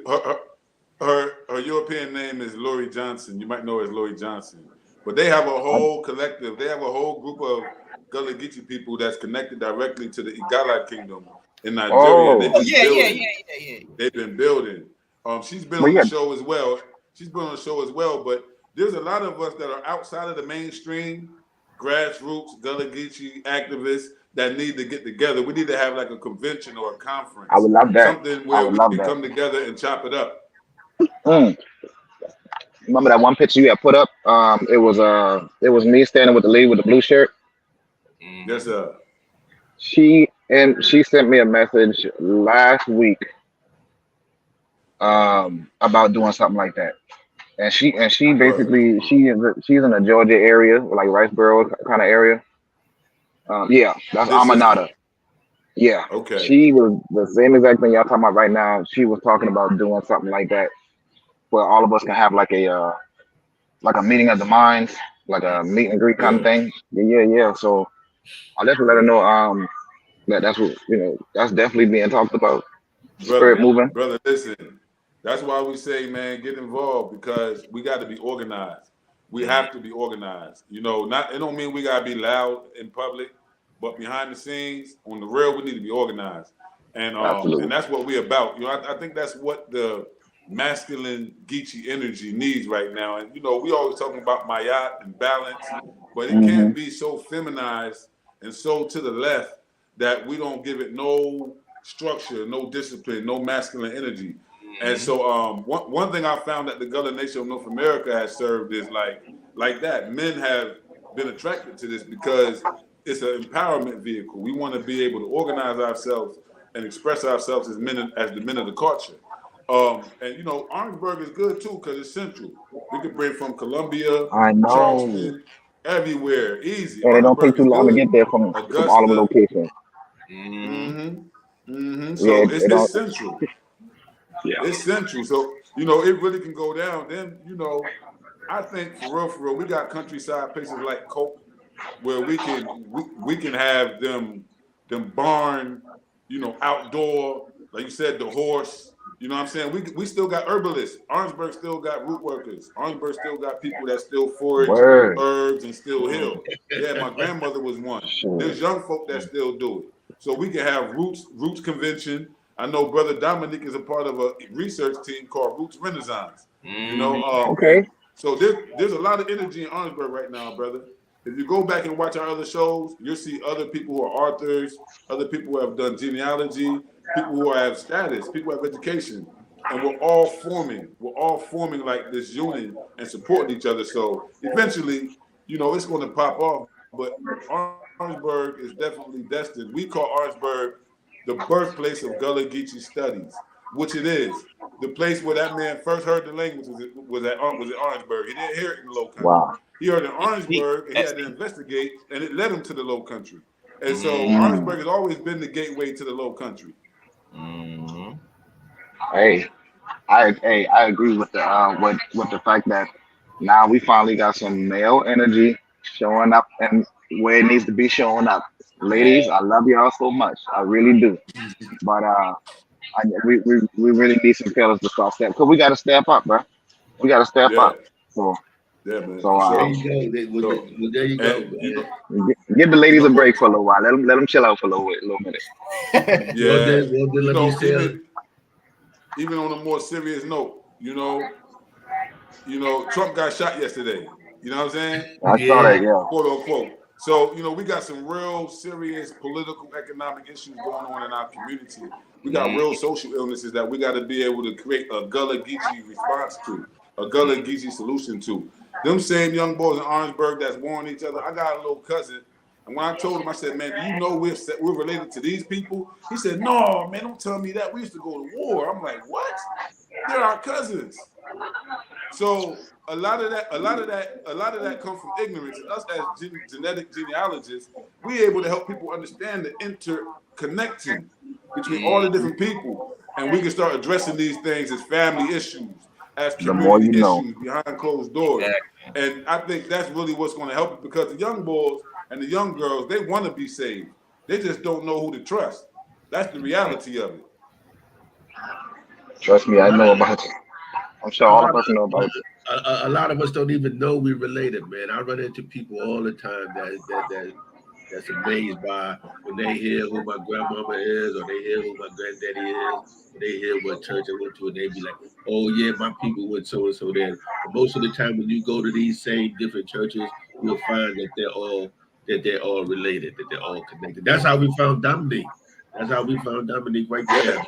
her European name is Lori Johnson. You might know her as Lori Johnson. But they have a whole collective. They have a whole group of Gullah Geechee people that's connected directly to the Igala Kingdom in Nigeria. They've been building. She's been on the show as well. But there's a lot of us that are outside of the mainstream, grassroots, Gullah Geechee activists that need to get together. We need to have like a convention or a conference. I would love that. Something where we can come together and chop it up. Remember that one picture you had put up? It was me standing with the lady with the blue shirt. Yes, sir. She sent me a message last week about doing something like that. And she basically she's in the Georgia area, like Riceboro kind of area. That's Amanada. Yeah. Okay. She was the same exact thing y'all talking about right now. She was talking about doing something like that, where all of us can have like a meeting of the minds, like a meet and greet kind of thing. Yeah. So I'll definitely let her know that's what that's definitely being talked about. Spirit moving. Brother, listen. That's why we say, man, get involved, because we got to be organized. We have to be organized. You know, it don't mean we gotta be loud in public, but behind the scenes, on the real, we need to be organized. And that's what we're about. You know, I think that's what the masculine Geechee energy needs right now. And you know, we always talking about mayat and balance, but it can't be so feminized and so to the left that we don't give it no structure, no discipline, no masculine energy. And so one thing I found that the Gullah Nation of North America has served is like that. Men have been attracted to this because it's an empowerment vehicle. We want to be able to organize ourselves and express ourselves as men, as the men of the culture. And you know, Orangeburg is good too because it's central. We could bring from Columbia, I know. Charleston, everywhere, easy. And it don't take Orangeburg too is long to good. get there from all of the Augusta. locations. So Yeah, it's central. Yeah. It's central. So, you know, it really can go down. Then, you know, I think for real, we got countryside places like Coke where we can have them barn, you know, outdoor, like you said, the horse. You know what I'm saying? We still got herbalists. Orangeburg still got root workers. Orangeburg still got people that still forage herbs and still heal. Yeah, my grandmother was one. There's young folk that still do it. So we can have Roots Convention. I know Brother Dominic is a part of a research team called Roots Renaissance. You know, okay. So there's a lot of energy in Orangeburg right now, brother. If you go back and watch our other shows, you'll see other people who are authors, other people who have done genealogy, people who have status, people who have education, and we're all forming like this union and supporting each other. So eventually, you know, it's going to pop off. But Orangeburg is definitely destined. We call Orangeburg the birthplace of Gullah Geechee studies, which it is. The place where that man first heard the language was at Orangeburg. He didn't hear it in the Low Country. Wow. He heard it in Orangeburg, and he had to investigate, and it led him to the Low Country. And so Orangeburg has always been the gateway to the Low Country. Hey, I agree with the fact that now we finally got some male energy showing up and where it needs to be showing up. Ladies, I love y'all so much. I really do. But we really need some fellas to start stepping because we got to step up, bro. We got to step up. So yeah, man. So there you go. Give the ladies a break for a little while. Let them chill out for a little minute. Yeah. You know, even on a more serious note, you know, Trump got shot yesterday. You know what I'm saying? I saw that, yeah. Quote unquote. So, you know, we got some real serious political, economic issues going on in our community. We got real social illnesses that we got to be able to create a Gullah Geechee response to, a Gullah Geechee solution to. Them same young boys in Orangeburg that's warring each other. I got a little cousin, and when I told him, I said, man, do you know we're related to these people? He said, no, man, don't tell me that. We used to go to war. I'm like, what? They're our cousins. So a lot of that comes from ignorance. And us as genetic genealogists, we're able to help people understand the interconnection between all the different people, and we can start addressing these things as family issues, as community issues behind closed doors. And I think that's really what's going to help it, because the young boys and the young girls, they want to be saved. They just don't know who to trust. That's the reality of it. Trust me, I know about it. I'm sure all of us know about it. A lot of us don't even know we're related, man. I run into people all the time that's amazed by when they hear who my grandmama is, or they hear who my granddaddy is, or they hear what church I went to, and they be like, oh yeah, my people went so and so there. But most of the time when you go to these same different churches, you'll find that they're all related, that they're all connected. That's how we found Dominique. That's how we found Dominique right there.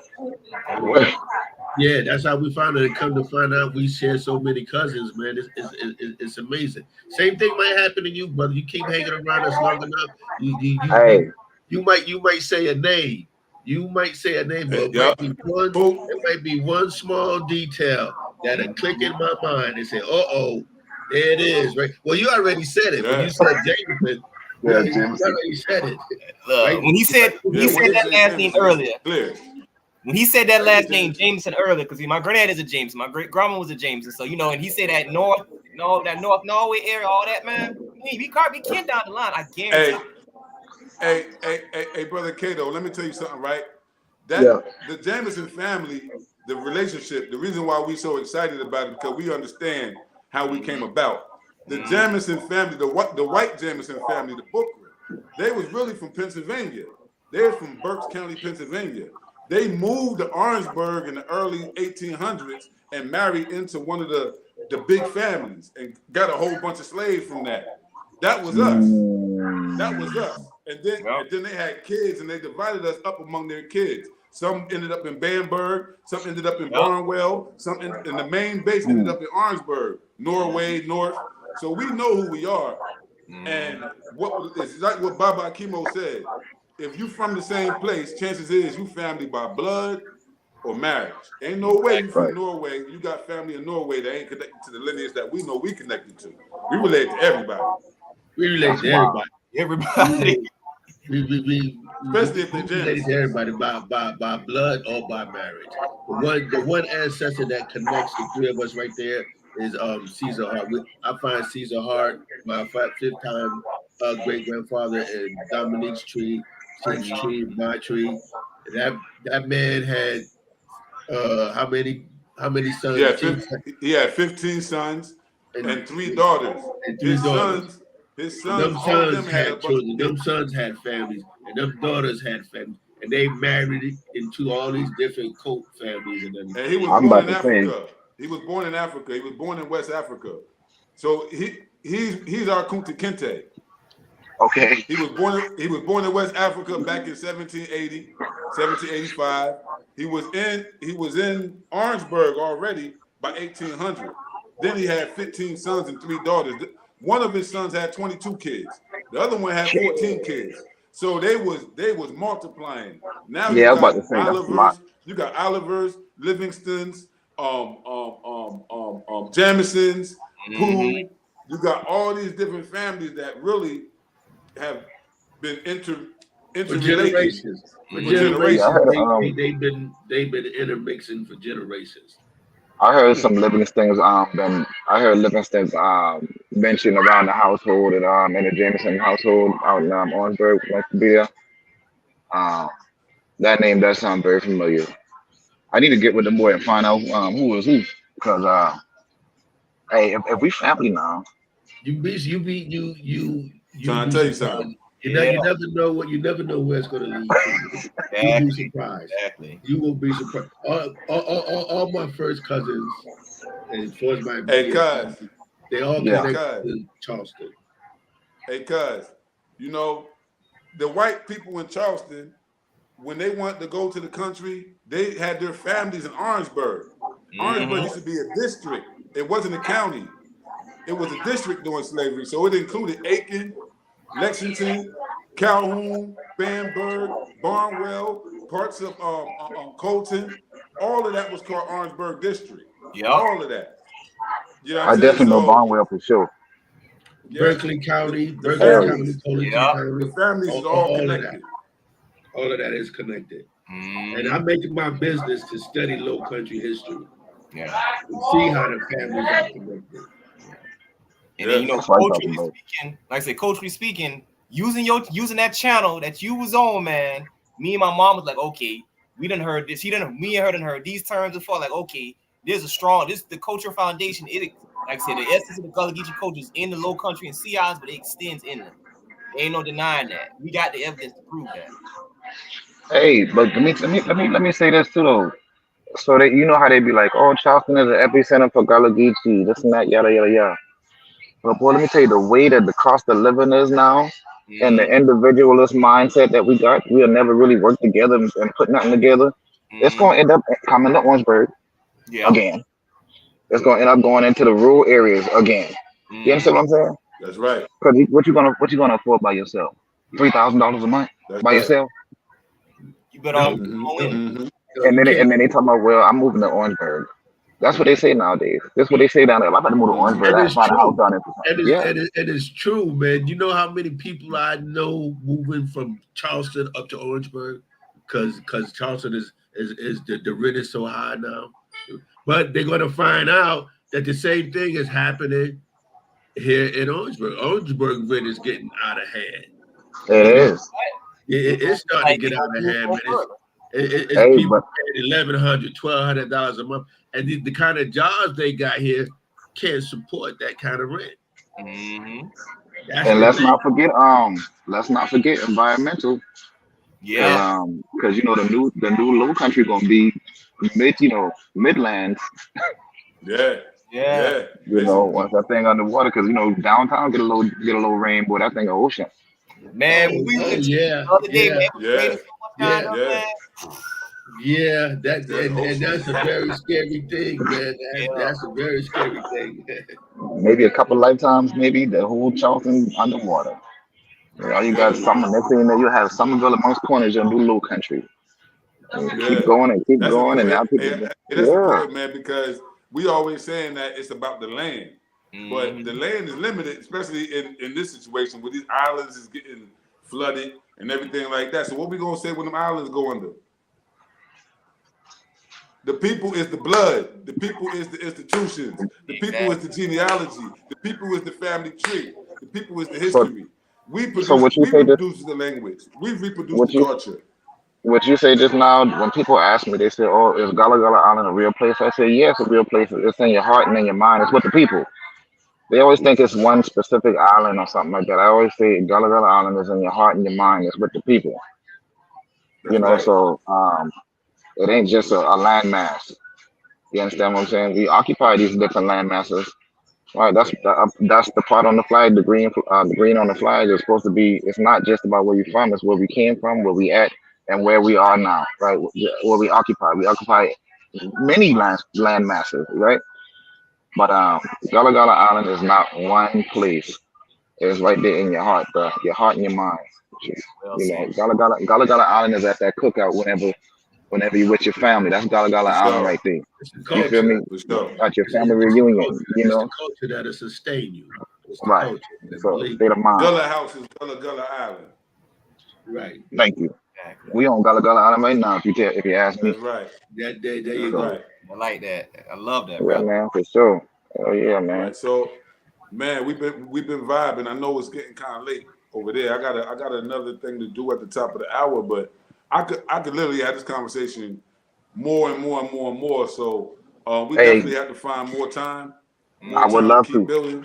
Yeah, that's how we found it. And come to find out, we share so many cousins, man. It's amazing. Same thing might happen to you, brother. You keep hanging around us long enough. You might say a name. You might say a name, but it might be one small detail that'll click in my mind and say, "Uh-oh, there it is." Right? Well, you already said it. When you said Jameson. Yeah, Jameson. You already said it. Right? When he said that last name earlier. When he said that last name, Jameson, earlier, because my granddad is a Jameson, my great grandma was a Jameson. So, you know, and he said that North Norway area, all that, man. We can't be kin down the line. I guarantee. Hey, brother Cato, let me tell you something, right? The Jameson family, the relationship, the reason why we so excited about it, because we understand how we came about. The Jameson family, the white Jameson family, the Booker, they was really from Pennsylvania. They're from Berks County, Pennsylvania. They moved to Orangeburg in the early 1800s and married into one of the big families and got a whole bunch of slaves from that. That was us. That was us. And then they had kids, and they divided us up among their kids. Some ended up in Bamberg, some ended up in Barnwell, some in the main base ended up in Orangeburg, Norway, North. So we know who we are. And it's like what Baba Akimo said. If you from the same place, chances is you family by blood or marriage. Ain't no way you from Norway. You got family in Norway that ain't connected to the lineage that we know we connected to. We relate to everybody. We relate to everybody. Everybody. Especially if they're related to everybody by blood or by marriage. The one ancestor that connects the three of us right there is Caesar Hart. I find Caesar Hart, my fifth time great grandfather, and Dominique's tree, Tim's tree, my tree. That man had how many sons? He had 15 sons and 3 daughters. His sons, all of them had children. Them sons had families, and them daughters had families, and they married into all these different cult families. And he was born in Africa. He was born in Africa. He was born in West Africa. So he's our Kunta Kinte. Okay. He was born in West Africa back in 1780, 1785. He was in Orangeburg already by 1800. Then he had 15 sons and 3 daughters. One of his sons had 22 kids. The other one had 14 kids. So they was multiplying. Now you got Olivers, Livingstons, Jamisons, who you got all these different families that really have been for generations. They've been intermixing for generations. I heard some Livingstons mentioned around the household and in the Jameson household out in Orangeburg, West Virginia. That name does sound very familiar. I need to get with the boy and find out who is who, because hey, if we family now, trying to tell you something. You never know where it's going to lead to. You'll be surprised. Exactly. You will be surprised. All my first cousins, and towards my they all connected to Charleston. Hey, cuz, you know, the white people in Charleston, when they wanted to go to the country, they had their families in Orangeburg. Orangeburg used to be a district. It wasn't a county. It was a district during slavery. So it included Aiken, Lexington, Calhoun, Bamberg, Barnwell, parts of Colton. All of that was called Orangeburg District. Yeah, all of that. You know I definitely know Barnwell for sure. Berkeley County, County, the families is all connected. All of that is connected. And I'm making my business to study Low Country history. Yeah. To see how the families are connected. And then, you know, culturally speaking, like I said, culturally speaking, using that channel that you was on, man. Me and my mom was like, okay, we done heard this. Me and her done heard these terms before. Like, okay, the cultural foundation. It, like I said, the essence of the Gullah Geechee culture is in the Low Country and Sea Islands, but it extends in them. There ain't no denying that. We got the evidence to prove that. Hey, but let me say this too though. So that you know how they be like, oh, Charleston is the epicenter for Gullah Geechee, this and that, yada yada yada. But boy, let me tell you, the way that the cost of living is now, and the individualist mindset that we got, we'll never really work together and put nothing together. It's going to end up coming to Orangeburg again. It's going to end up going into the rural areas again. You understand what I'm saying? That's right. Because what you gonna afford by yourself? $3,000 a month by yourself? You better and then they talking about, well, I'm moving to Orangeburg. That's what they say nowadays. That's what they say down there. I'm about to move to Orangeburg. I find a house down there. It is true, man. You know how many people I know moving from Charleston up to Orangeburg because Charleston is the rent is so high now. But they're gonna find out that the same thing is happening here in Orangeburg. Orangeburg rent is getting out of hand. It is. It's starting to get out of hand, man. It's people paying $1,100, $1,200 a month, and the kind of jobs they got here can't support that kind of rent. And let's not forget environmental. Yeah. Because you know the new Low Country gonna be Midlands. Yeah. You know, once that thing underwater, because you know downtown get a little rain, boy, that thing an ocean. Man, we was the other day, man. Yeah, and that's a very scary thing, man. That's a very scary thing. Maybe a couple lifetimes, maybe the whole Charleston underwater. You got some next thing that you have Somerville amongst corners and do low country. And keep going and keep That's going, and now important. people, That's important, man, because we always saying that it's about the land, but the land is limited, especially in this situation where these islands is getting flooded and everything like that. So what we gonna say when them islands go under? The people is the blood. The people is the institutions. The people is the genealogy. The people is the family tree. The people is the history. We produce the language. We reproduce the culture. What you say just now, when people ask me, they say, "Oh, is Gullah Gullah Island a real place?" I say, "Yes, it's a real place. It's in your heart and in your mind. It's with the people." They always think it's one specific island or something like that. I always say Gullah Gullah Island is in your heart and your mind. It's with the people. So it ain't just a landmass. You understand what I'm saying? We occupy these different land masses. Right, that's the part on the flag. The green on the flag is supposed to be. It's not just about where you're from. It's where we came from, where we at, and where we are now. Right, where we occupy. We occupy many land masses. Right, but Gullah Gullah Island is not one place. It's right there in your heart, bro. Your heart and your mind. Gullah Gullah Island is at that cookout whenever you're with your family. That's Gullah Gullah Island right there. You feel me? At your family reunion, It's the culture that'll sustain you. Right. So state of mind. Gullah House is Gullah Island. Right. Thank you. We on Gullah Gullah Island right now. If you ask me. That's right. There you go. Right. I like that. I love that, Yeah, brother. man, for sure. Oh yeah, man. Right, so, man, we've been vibing. I know it's getting kind of late over there. I got another thing to do at the top of the hour, but I could literally have this conversation more and more and more and more. So we definitely have to find more time. I would love to. Building.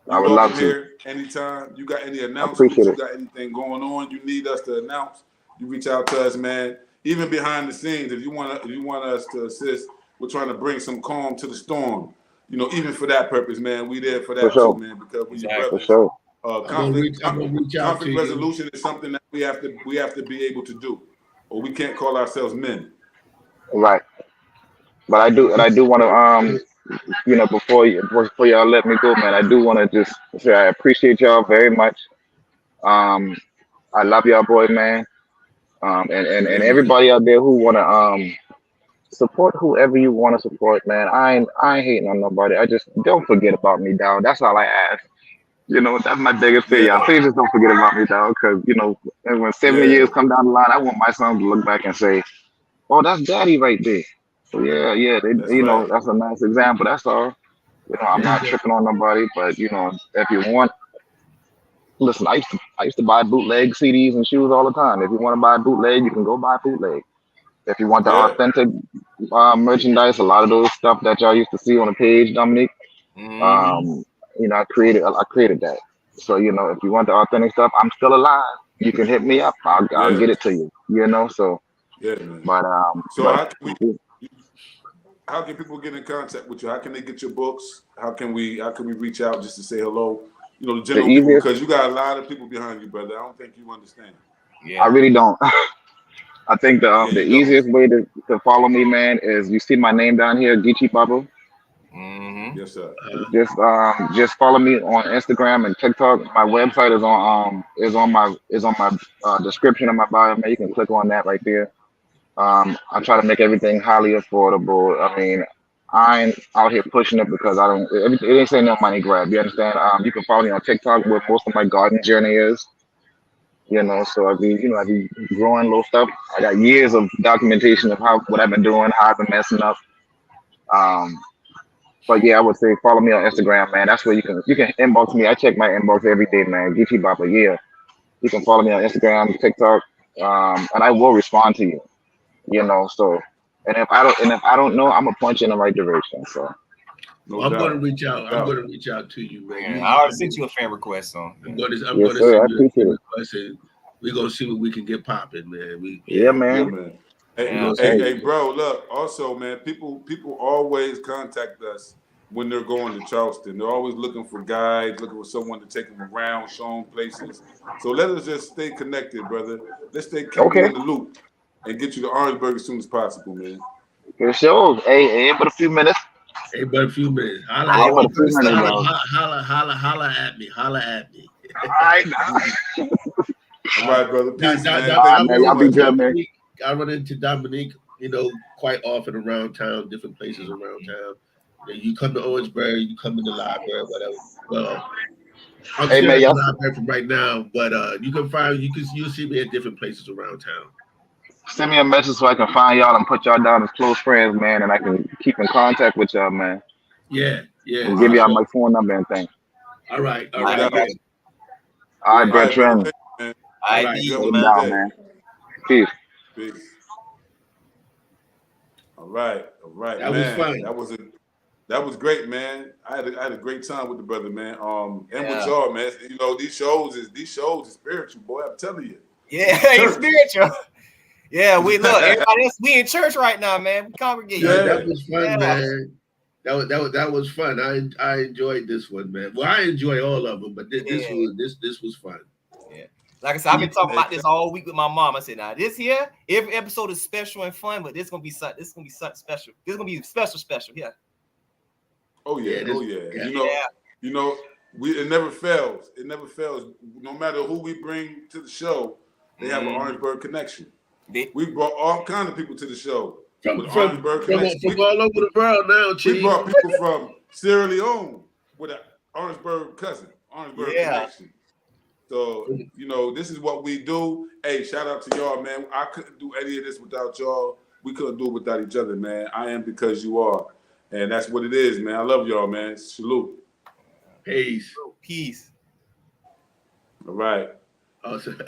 I would love to. Here anytime. You got any announcements? You got anything going on? You need us to announce? You reach out to us, man. Even behind the scenes, if you want us to assist, we're trying to bring some calm to the storm. Even for that purpose, man, we there for that too, man. Because we your brothers. For sure. Conflict resolution is something that we have to be able to do, or we can't call ourselves men. Right. But I do want to before y'all let me go, man, I do want to just say I appreciate y'all very much. I love y'all, boy, man. And everybody out there who want to support whoever you want to support, man. I ain't hating on nobody. I just don't forget about me, dog. That's all I ask. That's my biggest thing, y'all. Please just don't forget about me, dog. Because when 70 years come down the line, I want my son to look back and say, "Oh, that's Daddy right there." So yeah. That's a nice example. That's all. I'm not tripping on nobody, but if you want, listen. I used to buy bootleg CDs and shoes all the time. If you want to buy a bootleg, you can go buy bootleg. If you want the authentic merchandise, a lot of those stuff that y'all used to see on the page, Dominique. I created that. So if you want the authentic stuff, I'm still alive. You can hit me up. I'll get it to you. So. Yeah, man. But how can people get in contact with you? How can they get your books? How can we reach out just to say hello? The general people, because you got a lot of people behind you, brother. I don't think you understand. Yeah. I really don't. I think the easiest way to follow me, man, is you see my name down here, Geechee Papa. Mm-hmm. Yes, sir. Just follow me on Instagram and TikTok. My website is on my description of my bio, man. You can click on that right there. I try to make everything highly affordable. I mean, I ain't out here pushing it because it ain't saying no money grab. You understand? You can follow me on TikTok where most of my garden journey is. So I be growing little stuff. I got years of documentation of what I've been doing, how I've been messing up. But yeah, I would say follow me on Instagram, man. That's where you can inbox me. I check my inbox every day, man. Geechee Papa, yeah. You can follow me on Instagram, TikTok, and I will respond to you. So and if I don't know, I'm gonna point you in the right direction. So I'm gonna reach out. I'm gonna reach out to you, man. I already sent you a friend request, so I'm gonna send you a friend request, and we're gonna see what we can get popping, man. Man. Hey, bro, look, also, man, people always contact us when they're going to Charleston. They're always looking for guides, looking for someone to take them around, show them places. So let us just stay connected, brother. Let's stay keep in the loop. and get you to Orangeburg as soon as possible, man. For sure. Hey, but a few minutes. Hey, but a few minutes. Holla at me. Holla at me. All right. All right, brother. Peace, man. Man. Y'all be good, man. I run into Dominique, quite often around town, different places around town. You come to Orangeburg, you come to the library, whatever. Well, I'm still at the library from right now, but you'll see me at different places around town. Send me a message so I can find y'all and put y'all down as close friends, man, and I can keep in contact with y'all, man. Yeah. And give y'all my phone number and things. All right. All right, Bertrand. All right, man. Peace. All right. That was fun. That was great, man. I had a great time with the brother, man. And with y'all, man. These shows is spiritual, boy. I'm telling you. Yeah, it's spiritual. Yeah, we look. Everybody else, we in church right now, man. We congregate. Yeah, that was fun, man. That was fun. I enjoyed this one, man. Well, I enjoy all of them, but this was fun. Yeah, like I said, I've been talking about this all week with my mom. I said, now this here, every episode is special and fun, but this gonna be something special. This gonna be special. Yeah. Oh yeah. It never fails. It never fails. No matter who we bring to the show, they have an Orangeburg connection. We brought all kind of people to the show. From all over the world now, Chief. We brought people from Sierra Leone with an Orangeburg connection. So, this is what we do. Hey, shout out to y'all, man. I couldn't do any of this without y'all. We couldn't do it without each other, man. I am because you are. And that's what it is, man. I love y'all, man. Salute. Peace. Peace. All right. Awesome.